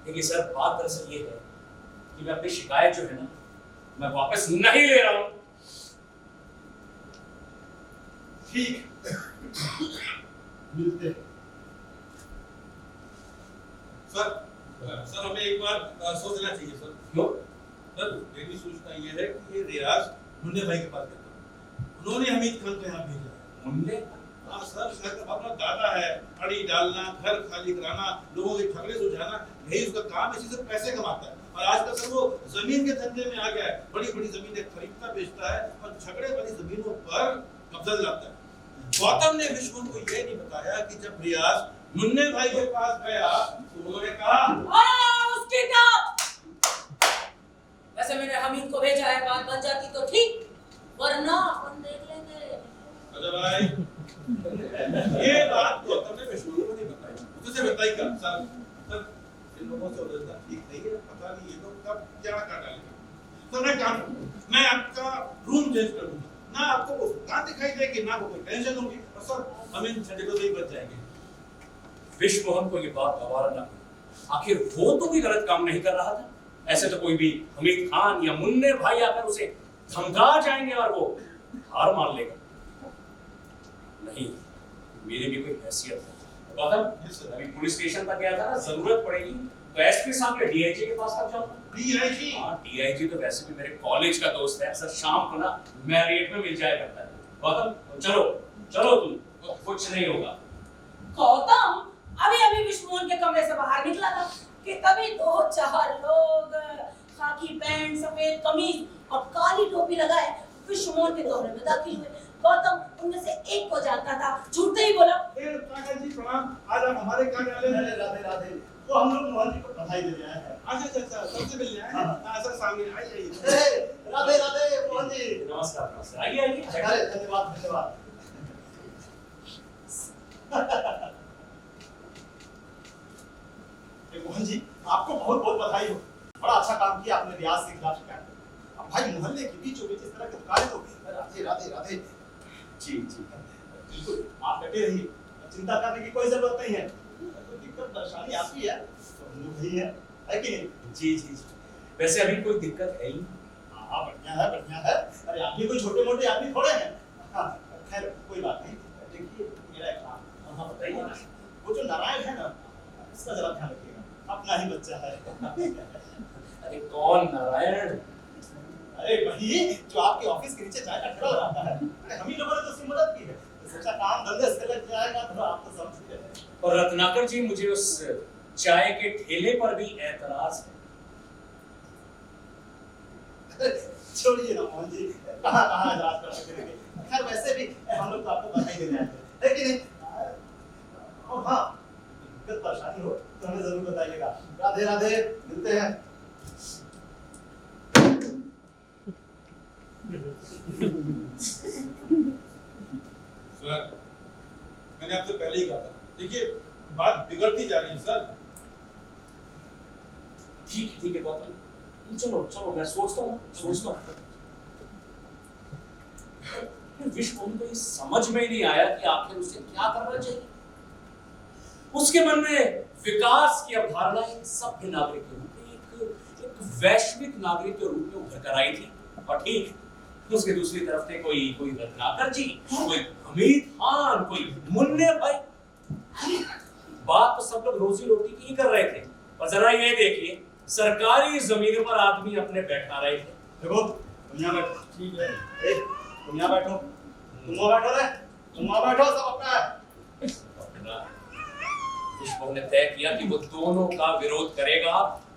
Speaker 1: देखिए सर, बात दरअसल ये है कि मैं अपनी शिकायत जो है ना, मैं वापस नहीं ले रहा हूं।
Speaker 2: ठीक, मिलते हैं।
Speaker 3: सर हमें एक बार सोचना चाहिए सर।
Speaker 1: क्यों?
Speaker 3: सर मेरी सूचना ये है कि ये रियाज मुन्ने भाई के पास गया था। उन्होंने हमीद खान को यहाँ भेजा है।
Speaker 1: मुन्ने?
Speaker 3: हाँ सर, शायद अपना दादा है, अड़ी डालना, घर खाली कराना, लोगों के झगड़े सुलझाना, यही उसका काम है। इसी से पैसे कमाता है और आजकल सर वो जमीन के धंधे में आ गया है। बड़ी बड़ी जमीनें खरीदता बेचता है और झगड़े वाली जमीनों पर कब्जा दिलाता है। गौतम ने विश्वम को ये नहीं बताया कि जब रियाज मुन्ने भाई के पास गया तो उन्होंने कहा
Speaker 4: उसकी क्या? वैसे मैंने हमीद को भेजा है, बात बन जाती तो ठीक, वरना अपन देख लेंगे।
Speaker 3: अजय भाई ये बात गौतम ने विश्वम को नहीं बताई। तुझे बताई कब? सर इन लोगों से उलझना ठीक नहीं है। पता नहीं ये लोग कब क्या कर डालेंगे। तो मैं काम करूं, मैं आपका रूम चेंज कर दूंगा, ना आपको वो दुकान दिखाई देगी, ना आपको कोई टेंशन होगी, और सर हम इन झंझटों से ही बच जाएंगे।
Speaker 1: विश्वमोहन को ये बात गवारा ना हुई। आखिर वो तो कोई गलत काम नहीं कर रहा था। ऐसे तो कोई भी हमीद खान या मुन्ने भाई आकर उसे धमका जाएंगे और वो हार मान लेगा। नहीं, मेरी भी कोई हैसियत है। गौतम, अभी पुलिस स्टेशन तक गया था ना, जरूरत पड़ेगी तो एसपी साहब के डीआईजी के पास तक जाऊंगा।
Speaker 3: डीआईजी?
Speaker 1: हाँ, डीआईजी तो वैसे भी मेरे कॉलेज का दोस्त है। अक्सर शाम को ना मैरियट में मिल जाया करता है। गौतम चलो चलो, तुम कुछ नहीं होगा।
Speaker 4: गौतम अभी अभी विश्वमोहन के कमरे से बाहर निकला था कि तभी दो चार लोग खाकी पैंट, सफेद कमीज और काली टोपी लगाए विश्वमोहन के कमरे में दाखिल हुए। गौतम उनमें से एक को जानता था, झूठ नहीं बोला।
Speaker 3: जी प्रणाम, आज आप हमारे कार्यालय में।
Speaker 2: राधे राधे। वो हम लोग मोहन जी को बधाई देने आए हैं।
Speaker 3: अच्छा, सबसे मिलने आए हैं। हाँ सर, सामने आइए।
Speaker 2: राधे राधे मोहन जी।
Speaker 1: नमस्कार नमस्कार, आइए आइए।
Speaker 2: अरे धन्यवाद धन्यवाद। मोहन जी, आपको बहुत बहुत बधाई हो। बड़ा अच्छा काम किया आपने रियाज के खिलाफ शिकायत की। अब भाई मोहल्ले के बीचों बीच इस तरह की दुकानें तो राधे राधे राधे। जी बिल्कुल, आप डटे रहिए, चिंता करने की कोई जरूरत नहीं है। कोई दिक्कत परेशानी आती है तो हम लोग ही है कि नहीं?
Speaker 1: जी। वैसे अभी कोई दिक्कत है ही?
Speaker 2: हाँ बढ़िया है। अरे आप भी कोई छोटे मोटे आदमी थोड़े हैं। हाँ खैर कोई बात नहीं। देखिए मेरा एक काम। हाँ बताइए ना, वो जो नारायण है ना, इसका जरा ध्यान रखिएगा, अपना ही बच्चा है।
Speaker 1: अरे कौन नारायण?
Speaker 2: अरे वही जो आपके ऑफिस के नीचे चाय का ठेला लगाता है। अरे हम ही लोगों ने तो उसकी मदद की है, तो सोचा काम धंधे से लग जाएगा तो आप तो समझते हैं।
Speaker 1: और रत्नाकर जी, मुझे उस चाय के ठेले पर भी ऐतराज है।
Speaker 2: छोड़िए ना मोहन जी, कहाँ ऐतराज कर सकते हैं। खैर वैसे भी हम लोग तो आपको बधाई देने आए थे, है कि नहीं? और हाँ, दिक्कत परेशानी हो तो हमें जरूर बताइएगा। राधे राधे, मिलते हैं।
Speaker 3: सर मैंने आपसे पहले ही कहा था, देखिए बात बिगड़ती जा रही है सर।
Speaker 1: ठीक है गौतम, चलो मैं सोचता हूँ। विश्वमोहन को ये समझ में ही नहीं आया कि आखिर उसे क्या करना चाहिए। उसके मन में विकास की अवधारणा एक सभ्य नागरिक के रूप में, एक वैश्विक नागरिक के रूप में उभर कर आई थी। और ठीक उसके दूसरी तरफ थे कोई रत्नाकर जी, कोई हमीद खान, कोई मुन्ने भाई। बात तो सब लोग रोजी रोटी की ही कर रहे थे, और जरा ये देखिए, सरकारी जमीन पर आदमी अपने बैठा रहे थे।
Speaker 2: देखो तुम यहाँ बैठो। ठीक है, तुम यहाँ बैठो, तुम वहाँ बैठो रे, तुम वहाँ बैठो, सब अपना है।
Speaker 1: विश्वमोहन ने तय किया कि वो दोनों का विरोध करेगा।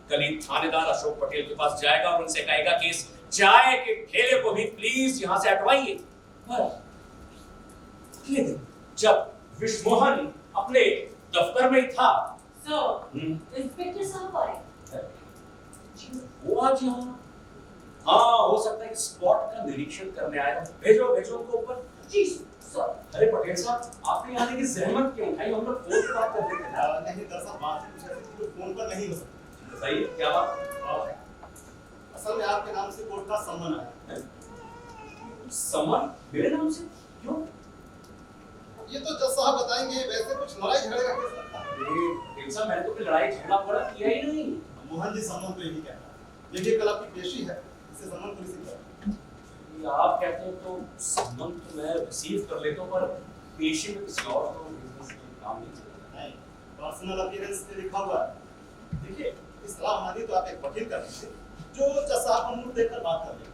Speaker 1: कल ही थानेदार अशोक पटेल के पास जाएगा और उनसे कहेगा कि इस चाय के ठेले को भी प्लीज यहाँ से हटवाइए। लेकिन जब विश्वमोहन अपने दफ्तर में था,
Speaker 4: इंस्पेक्टर साहब आए।
Speaker 1: वो आज यहाँ, हाँ हो सकता है कि स्पॉट का निरीक्षण करने आया। भेजो उनको ऊपर।
Speaker 4: जी सर।
Speaker 1: अरे पटेल साहब, आपने यहाँ आने की जहमत क्यों उठाई? हम लोग फोन पर बात कर रहे थे।
Speaker 2: नहीं दरअसल बात कुछ ऐसी थी, फोन पर नहीं हो सकती।
Speaker 1: बताइए क्या बात?
Speaker 2: असल में आपके नाम से कोर्ट का सम्मन आया है।
Speaker 1: समन? मेरे नाम से? क्यों?
Speaker 2: ये तो जज साहब बताएंगे। वैसे कुछ लड़ाई झगड़े का केस लगता है।
Speaker 1: दिल साहब, मैंने तो कोई लड़ाई झगड़ा पड़ा किया ही नहीं।
Speaker 2: मोहन जी समन तो यही कहता है। देखिए कल आपकी पेशी है, इसे समन को रिसीव करें।
Speaker 1: ये आप कहते हो तो सम्मन तो मैं रिसीव कर लेता हूँ, पर पेशी में किसी और को बिजनेस में काम नहीं चलेगा।
Speaker 2: नहीं, पर्सनल अपीयरेंस पे लिखा हुआ है। देखिए इस सलाह मानी तो आप एक वकील कर लीजिए जो जज साहब को मुंह देखकर बात कर लेगा।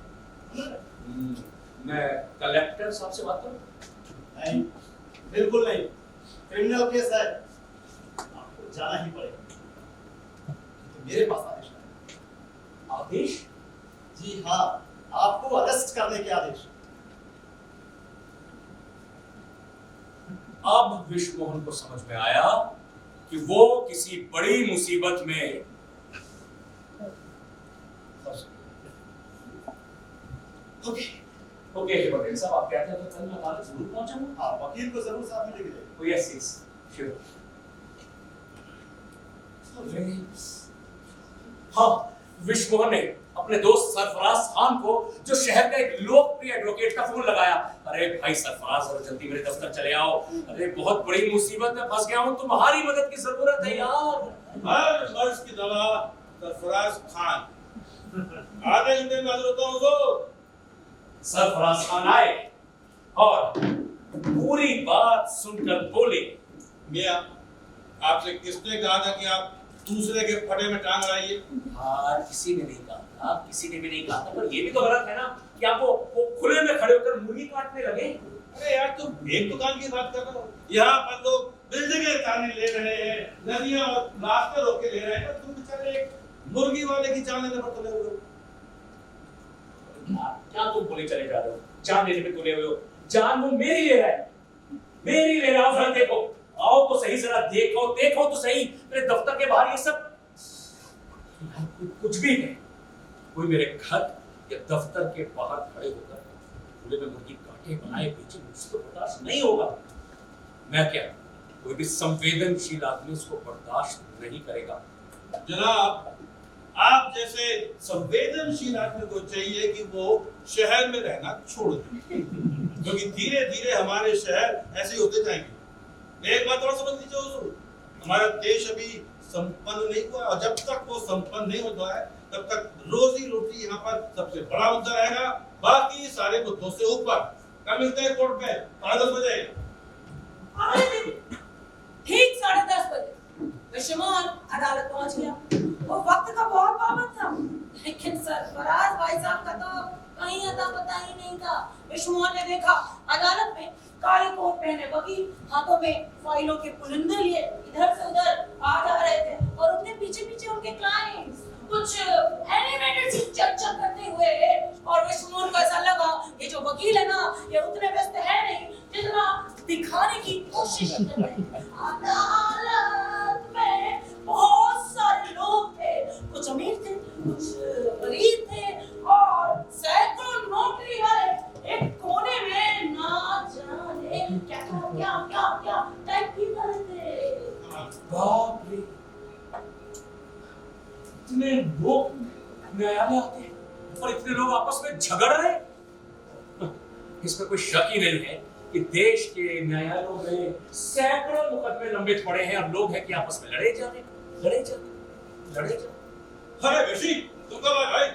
Speaker 1: मैं कलेक्टर साहब से बात करूं?
Speaker 2: नहीं, बिल्कुल नहीं। क्रिमिनल केस है, आपको जाना ही पड़ेगा। तो मेरे पास आदेश है।
Speaker 1: आदेश?
Speaker 2: जी हाँ, आपको अरेस्ट करने के आदेश।
Speaker 1: अब विश्वमोहन को समझ में आया कि वो किसी बड़ी मुसीबत में
Speaker 2: ओके
Speaker 1: ओके पटेल साहब, आप कहते हैं तो कल मैं अदालत जरूर पहुंचूंगा।
Speaker 2: हाँ, वकील को जरूर साथ में लेके जाइए।
Speaker 1: Oh, yes, yes, sure. हाँ, विश्वमोहन ने अपने दोस्त सरफराज खान को, जो शहर का एक लोकप्रिय एडवोकेट, का फोन लगाया। अरे भाई सरफराज, और जल्दी मेरे दफ्तर चले आओ। अरे बहुत बड़ी मुसीबत में फंस गया हूँ, तुम्हारी मदद की जरूरत है यार।
Speaker 3: हर मर्ज की दवा सरफराज खान। आधे घंटे में हाजिर होता हूँ तो।
Speaker 1: सरफराज खान आए और पूरी बात सुनकर बोले,
Speaker 3: मियां, आपसे किसने कहा था कि आप दूसरे के फटे में टांग अड़ाइए?
Speaker 1: हाँ, किसी ने नहीं कहा था, किसी ने भी नहीं कहा था, पर ये भी तो गलत है ना कि आप वो खुले में खड़े होकर मुर्गी काटने लगे।
Speaker 3: अरे यार, तुम एक दुकान की बात कर रहे हो, यहाँ पर लोग बिल्डिंगें ताने ले रहे हैं, नदियां और रास्ते रोक के ले रहे हैं, तुम बेचारे एक मुर्गी वाले की जान लेने पर तुले हुए हो।
Speaker 1: क्या तुम बोले चले जा रहे हो? जान लेने पे तुले हुए हो? जान वो मेरी ले रहा है, मेरी ले रहा हूं। देखो, आओ तो सही, जरा देखो तो सही। मेरे दफ्तर के बाहर ये सब कुछ भी है। कोई मेरे घर या दफ्तर के बाहर खड़े होकर खुले में मुर्गी काटे बनाए बेचे, मुझसे तो बर्दाश्त नहीं होगा। मैं क्या, कोई भी संवेदनशील आदमी इसको बर्दाश्त नहीं करेगा।
Speaker 3: जनाब, आप जैसे संवेदनशील आदमी को चाहिए कि वो शहर में रहना छोड़ दे, क्योंकि धीरे धीरे हमारे शहर ऐसे होते जाएंगे। एक बात और समझ लीजिए हुजूर, हमारा देश अभी संपन्न नहीं हुआ, और जब तक वो संपन्न नहीं होता है तब तक रोजी रोटी यहाँ पर सबसे बड़ा मुद्दा रहेगा, बाकी सारे मुद्दों से ऊपर। कल मिलते हैं कोर्ट में 10:30 बजे।
Speaker 4: अगले दिन ठीक 10:30 बजे विश्वमोहन अदालत पहुंच गया। वो वक्त का बहुत पाबंद था, लेकिन सरफराज भाई साहब का तो कहीं अता पता ही नहीं था। विश्वमोहन ने देखा अदालत में काले कोट पहने वकील हाथों में फाइलों के पुलिंदे लिए इधर से उधर आ जा रहे थे, और उनके पीछे पीछे उनके क्लाइंट्स कुछ एनिमेटेड सी चर्चा करते हुए। और विश्वमोहन को ऐसा लगा ये जो वकील है ना, ये उतने व्यस्त है नहीं जितना दिखाने की कोशिश कर रहे हैं। अदालत में बहुत सारे लोग थे, कुछ अमीर थे, कुछ गरीब थे, और सैकड़ों नौकरी वाले एक कोने में ना जाने क्या टाइप की कर रहे थे।
Speaker 1: बाप रे, इतने लोग न्यायालय आते हैं और इतने लोग आपस में झगड़ रहे हैं। इसमें कोई शक ही नहीं है कि देश के न्यायालयों में सैकड़ों मुकदमे लंबित पड़े हैं और लोग हैं कि आपस में लड़े जा रहे।
Speaker 3: अरे ऋषि, तुम कब आए भाई?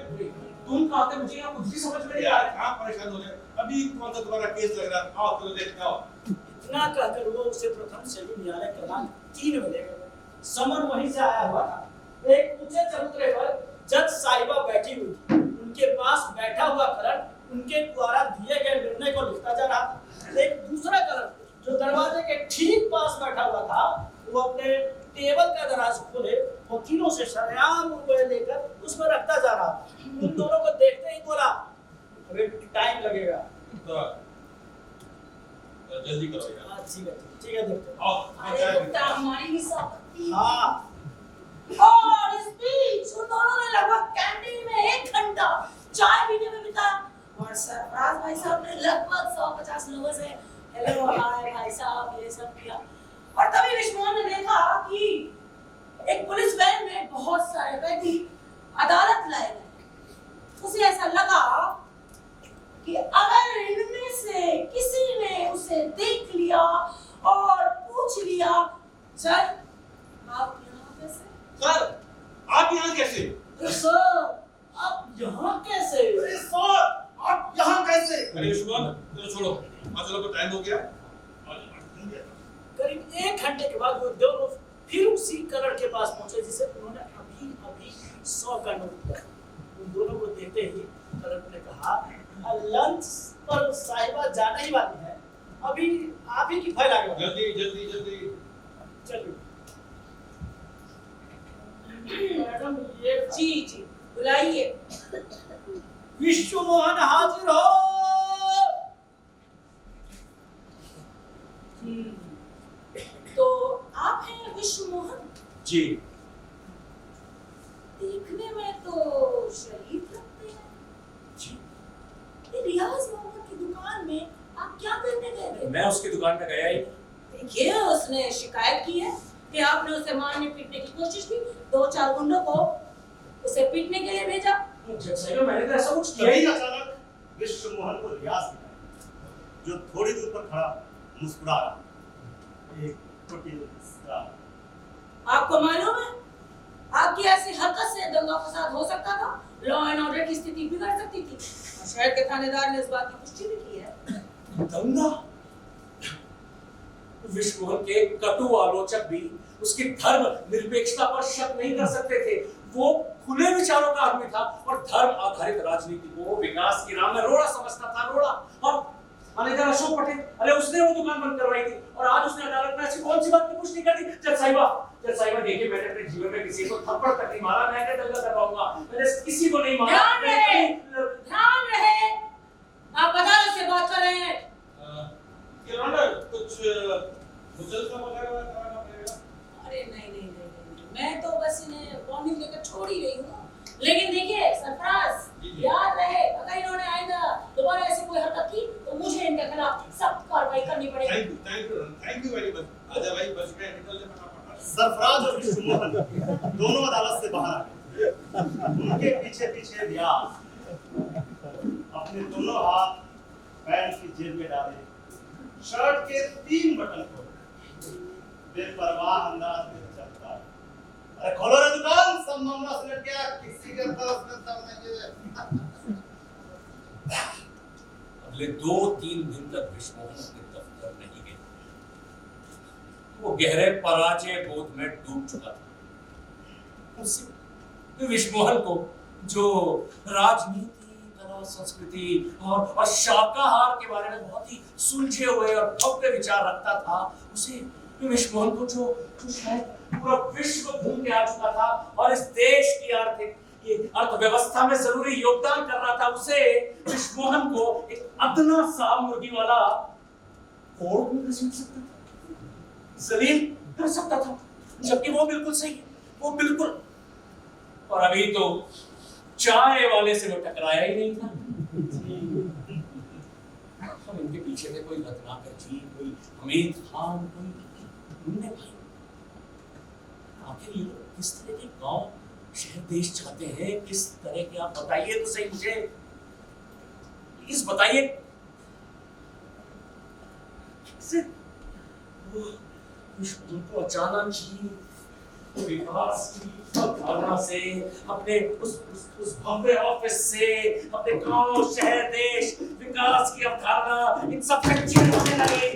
Speaker 1: तुम कहते मुझे यहाँ कुछ भी समझ में नहीं आ
Speaker 3: यार,
Speaker 1: रहा।
Speaker 3: कहाँ परेशान हो रहे? अभी कौन सा तुम्हारा केस लग रहा है? आओ चलो देखते आओ।
Speaker 5: इतना कहकर वो उसे प्रथम श्रेणी न्यायालय क्रमांक 3 में ले गए। समन वहीं से आया हुआ था। एक ऊंचे चबूतरे पर जज साहिबा बैठी हुई थी। उनके पास बैठा हुआ क्लर्क उनके द्वारा दिए गए निर्णय को लिखता जा रहा था। एक दूसरा क्लर्क जो दरवाजे के ठीक पास बैठा हुआ था, वो अपने टेबल का दराज खोले वकीलों से शरेआम रुपए लेकर उसमें रखता जा रहा था। उन दोनों को देखते ही बोला, अबे टाइम लगेगा।
Speaker 3: तो जल्दी करो यार।
Speaker 5: हाँ ठीक है देखते हैं।
Speaker 3: आओ।
Speaker 4: अरे गुप्ता, हमारी भी संपत्ति।
Speaker 5: हाँ,
Speaker 4: और इस बीच उन दोनों ने लगभग कैंटीन में 1 घंटा चाय पीने में बिताया, और सरफराज भाई साहब ने लगभग 150 लोगों से हेलो हाय भाई साहब ये सब किया। और तभी विश्वमोहन ने देखा कि एक पुलिस वैन में बहुत सारे कैदी अदालत लाए गए। उसे ऐसा लगा कि अगर इनमें से किसी ने उसे देख लिया
Speaker 5: सर आप यहाँ कैसे?
Speaker 2: अरे सर आप यहाँ कैसे?
Speaker 3: अरे शुभम चलो छोड़ो, आज लोग को टाइम हो गया।
Speaker 5: करीब 1 घंटे के बाद वो दोनों फिर उसी कलर के पास पहुंचे जिसे उन्होंने अभी अभी 100 का नोट दिया। उन दोनों को देखते ही कलर ने कहा लंच पर साहिबा जाने ही वाली है, अभी आप ही की फाइल आ गई।
Speaker 3: जल्दी जल्दी जल्दी
Speaker 5: चलिए मैडम ये
Speaker 4: जी बुलाइए।
Speaker 5: विश्व मोहन हाजिर हो।
Speaker 4: तो आप हैं विश्व मोहन?
Speaker 1: जी।
Speaker 4: देखने में तो शरीफ लगते हैं।
Speaker 1: जी।
Speaker 4: ये रियाज मोहम्मद की दुकान में आप क्या करने गए थे?
Speaker 1: मैं उसकी दुकान पे गया ही।
Speaker 4: देखिए उसने शिकायत की है कि आपने उसे मारने पीटने की कोशिश की, 2-4 गुंडों को उसे पीटने के लिए भेजा।
Speaker 1: मैंने तो ऐसा कुछ किया
Speaker 2: यही
Speaker 1: ही नहीं।
Speaker 2: अचानक विश्व मोहन को रियाज मिला जो थोड़ी दूर पर खड़ा मुस्कुरा रहा। एक छोटी मुस्कुराहट।
Speaker 4: आपको मालूम है आपकी ऐसी हरकत से दंगा फसाद हो सकता था, लॉ एंड ऑर्डर की स्थिति बिगड़ सकती थी। शहर के थानेदार ने इस बात की पुष्टि भी की है।
Speaker 1: दंगा? विश्व मोहन के कटु आलोचक भी उसकी धर्म निरपेक्षता पर शक नहीं कर सकते थे। वो खुले विचारों का आदमी था और धर्म आधारित राजनीति को विकास की राह में रोड़ा समझता था, रोड़ा। और मैनेजर अशोक पटेल, अरे उसने वो दुकान बंद करवाई थी और आज उसने अदालत में ऐसी कौन सी बात की पुष्टि कर दी? जज साहिबा देखिए मैंने अपने जीवन में किसी को थप्पड़ तक नहीं मारा, मैं दंगा करवाऊंगा, मैंने किसी को नहीं मारा।
Speaker 4: ध्यान रहे आप अदालत से बात कर रहे हैं।
Speaker 3: योर ऑनर कुछ मुजल्सा वगैरह कराना पड़ेगा।
Speaker 4: अरे नहीं, मैं तो बस इन्हें वार्निंग देकर छोड़ ही रही हूँ। लेकिन देखिए सरफराज, याद रहे अगर इन्होंने आइंदा दोबारा ऐसी कोई हरकत की तो मुझे इनके खिलाफ सख्त कार्रवाई करनी पड़ेगी।
Speaker 3: Thank you very much. आजा भाई बस में निकल जा फटाफट।
Speaker 2: सरफराज और विश्व मोहन दोनों अदालत से बाहर आ गए। उनके पीछे पीछे रियाज अपने दोनों हाथ पैंट की जेब में डाले, शर्ट के 3 बटन खोले, बेपरवाह अंदाज में चलता है। अरे खोलो रे दुकान, सब मामला सुलट गया, किसी के तरफ में सब नहीं है।
Speaker 1: अगले 2-3 दिन तक विश्व मोहन अपने दफ्तर नहीं गए। वो गहरे पराजय बोध में डूब चुका था। उससे विश्व मोहन को जो राजनीति, कला, संस्कृति और शाकाहार के बारे में बहुत ही सुलझे हुए और भव्य विचार रखता था, उसे विश्व मोहन को जो शायद पूरा विश्व घूम के आ चुका था और इस देश की आर्थिक अर्थव्यवस्था में जरूरी योगदान कर रहा था, उसे विश्व मोहन को एक अदना सा मुर्गी वाला कोर्ट में घसीट सकता था, जलील कर सकता था, जबकि वो बिल्कुल सही है, वो बिल्कुल। और अभी तो चाय वाले से वो टकराया ही नहीं था। हम इनके पीछे थे, कोई रत्नाकर जी, कोई हमीद खान, कोई मुन्ने भाई। आखिर ये लोग किस तरह के गांव, शहर, देश चाहते हैं, किस तरह के, आप बताइए तो सही मुझे, प्लीज बताइए। उनको अचानक ही विकास की अवधारणा से, अपने उस भव्य ऑफिस से, अपने गांव, शहर, देश, विकास की अवधारणा, इन सब से चिढ़ने लगे।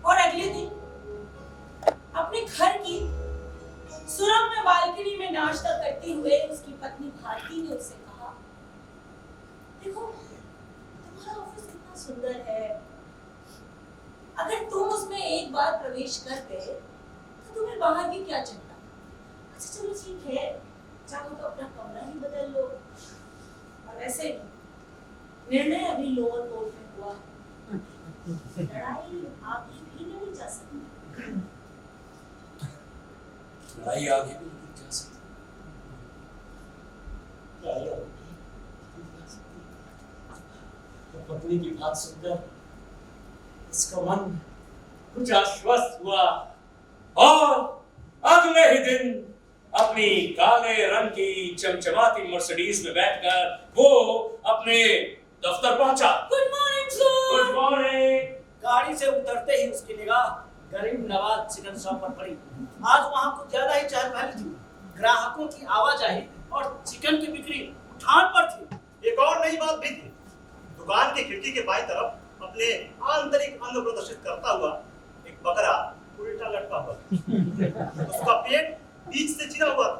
Speaker 4: और अगले दिन अपने घर की सुरंग में बालकनी में नाश्ता करते हुए उसकी पत्नी भारती ने उससे कहा, देखो तुम्हारा ऑफिस कितना सुंदर है, बार प्रवेश कर गए तो तुम्हें बाहर की क्या चिंता। अच्छा चलो ठीक है, चाहो तो अपना कमरा ही बदल लो। और वैसे निर्णय अभी लोअर कोर्ट में हुआ है, लड़ाई आगे भी नहीं जा सकती।
Speaker 1: लड़ाई आगे भी नहीं जा सकती। तो पत्नी की बात सुनकर इसका मन कुछ आश्वस्त हुआ और अगले ही दिन अपनी काले रंग की चमचमाती मर्सिडीज में बैठकर वो अपने दफ्तर पहुंचा।
Speaker 4: Good morning sir.
Speaker 1: Good morning.
Speaker 5: गाड़ी से उतरते ही उसकी निगाह गरीब नवाज चिकन शॉप पर पड़ी। आज वहां कुछ ज्यादा ही चहल पहल थी, ग्राहकों की आवाजाही और चिकन की बिक्री उठान पर थी।
Speaker 2: एक और नई बात भी थी, दुकान की खिड़की के बाईं तरफ अपने आंतरिक अंग प्रदर्शित करता हुआ एक बकरा उल्टा लटका हुआ। उसका पेट बीच से चिरा हुआ था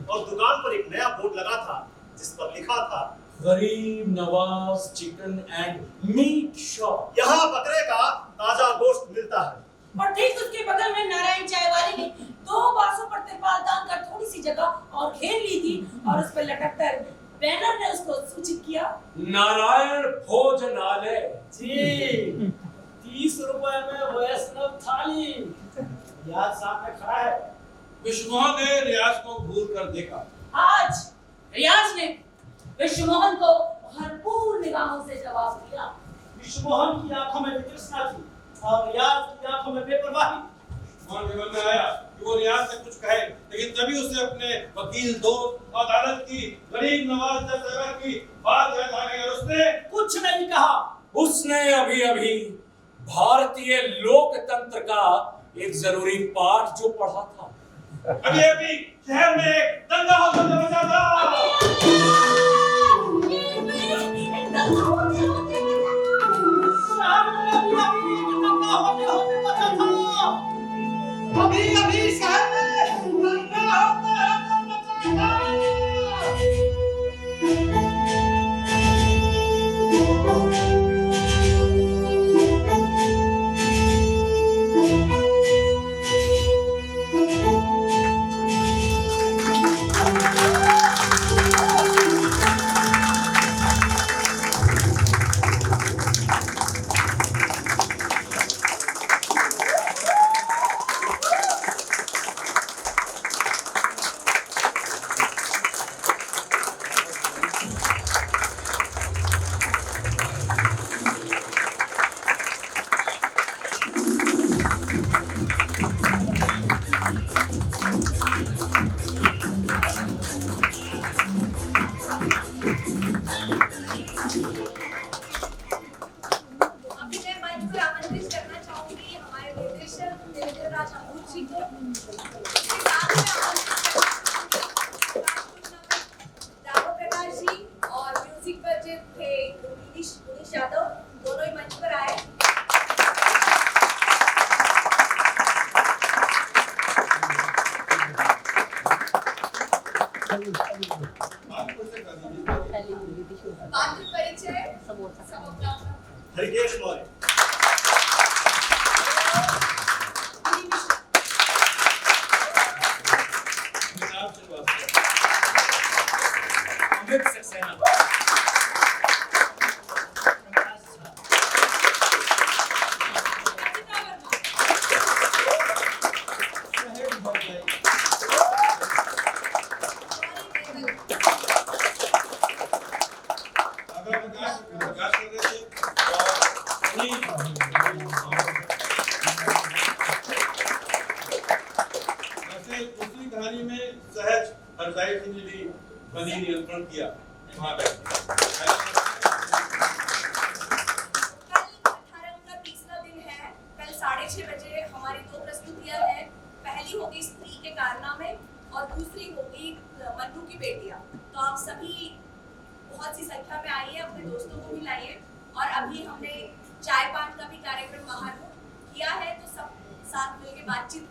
Speaker 2: और दुकान पर एक नया बोर्ड लगा था जिस पर लिखा था
Speaker 1: गरीब Nawaz chicken and meat shop.
Speaker 2: यहाँ बकरे का ताजा गोश्त मिलता है।
Speaker 4: और ठीक उसके बगल में नारायण चाय वाले ने 2 बांसों पर तिरपाल दान कर थोड़ी सी जगह और घेर ली थी और उस पर लटक कर बैनर ने उसको सूचित किया,
Speaker 1: नारायण भोजनालय।
Speaker 5: जी 30 रुपए में वैष्णव थाली। याद सामने खड़ा है।
Speaker 3: विश्वमोहन ने रियाज को घूर कर देखा।
Speaker 4: आज रियाज ने विश्वमोहन को भरपूर निगाहों से जवाब दिया।
Speaker 5: विश्वमोहन की आंखों में वितृष्णा थी और रियाज की आंखों में बेपरवाही।
Speaker 3: विश्वमोहन के मन में आया कि वो रियाज से कुछ कहे, लेकिन तभी उसे अपने वकील दोस्त और अदालत की गरीब नवाज जज साहब की बात याद आ गई और उसने
Speaker 5: कुछ नहीं कहा।
Speaker 1: उसने अभी अभी भारतीय लोकतंत्र का एक जरूरी पाठ जो पढ़ा था।
Speaker 3: अभी अभी शहर में एक दंगा होता बचा था।
Speaker 2: अभी अभी शहर में दंगा होता था। हरिकेश मौर्य।
Speaker 1: अमित सक्सेना।
Speaker 3: दूसरी कहानी में सहज हरजाई सिंह ने भी बनी नियंत्रण किया। वहां बैठ
Speaker 6: होगी स्त्री के कारनामे और दूसरी होगी मन्नू की बेटियां। तो आप सभी बहुत सी संख्या में आइए, अपने दोस्तों को भी लाइए। और अभी हमने चाय पान का भी कार्यक्रम बाहर किया है, तो सब साथ मिलकर बातचीत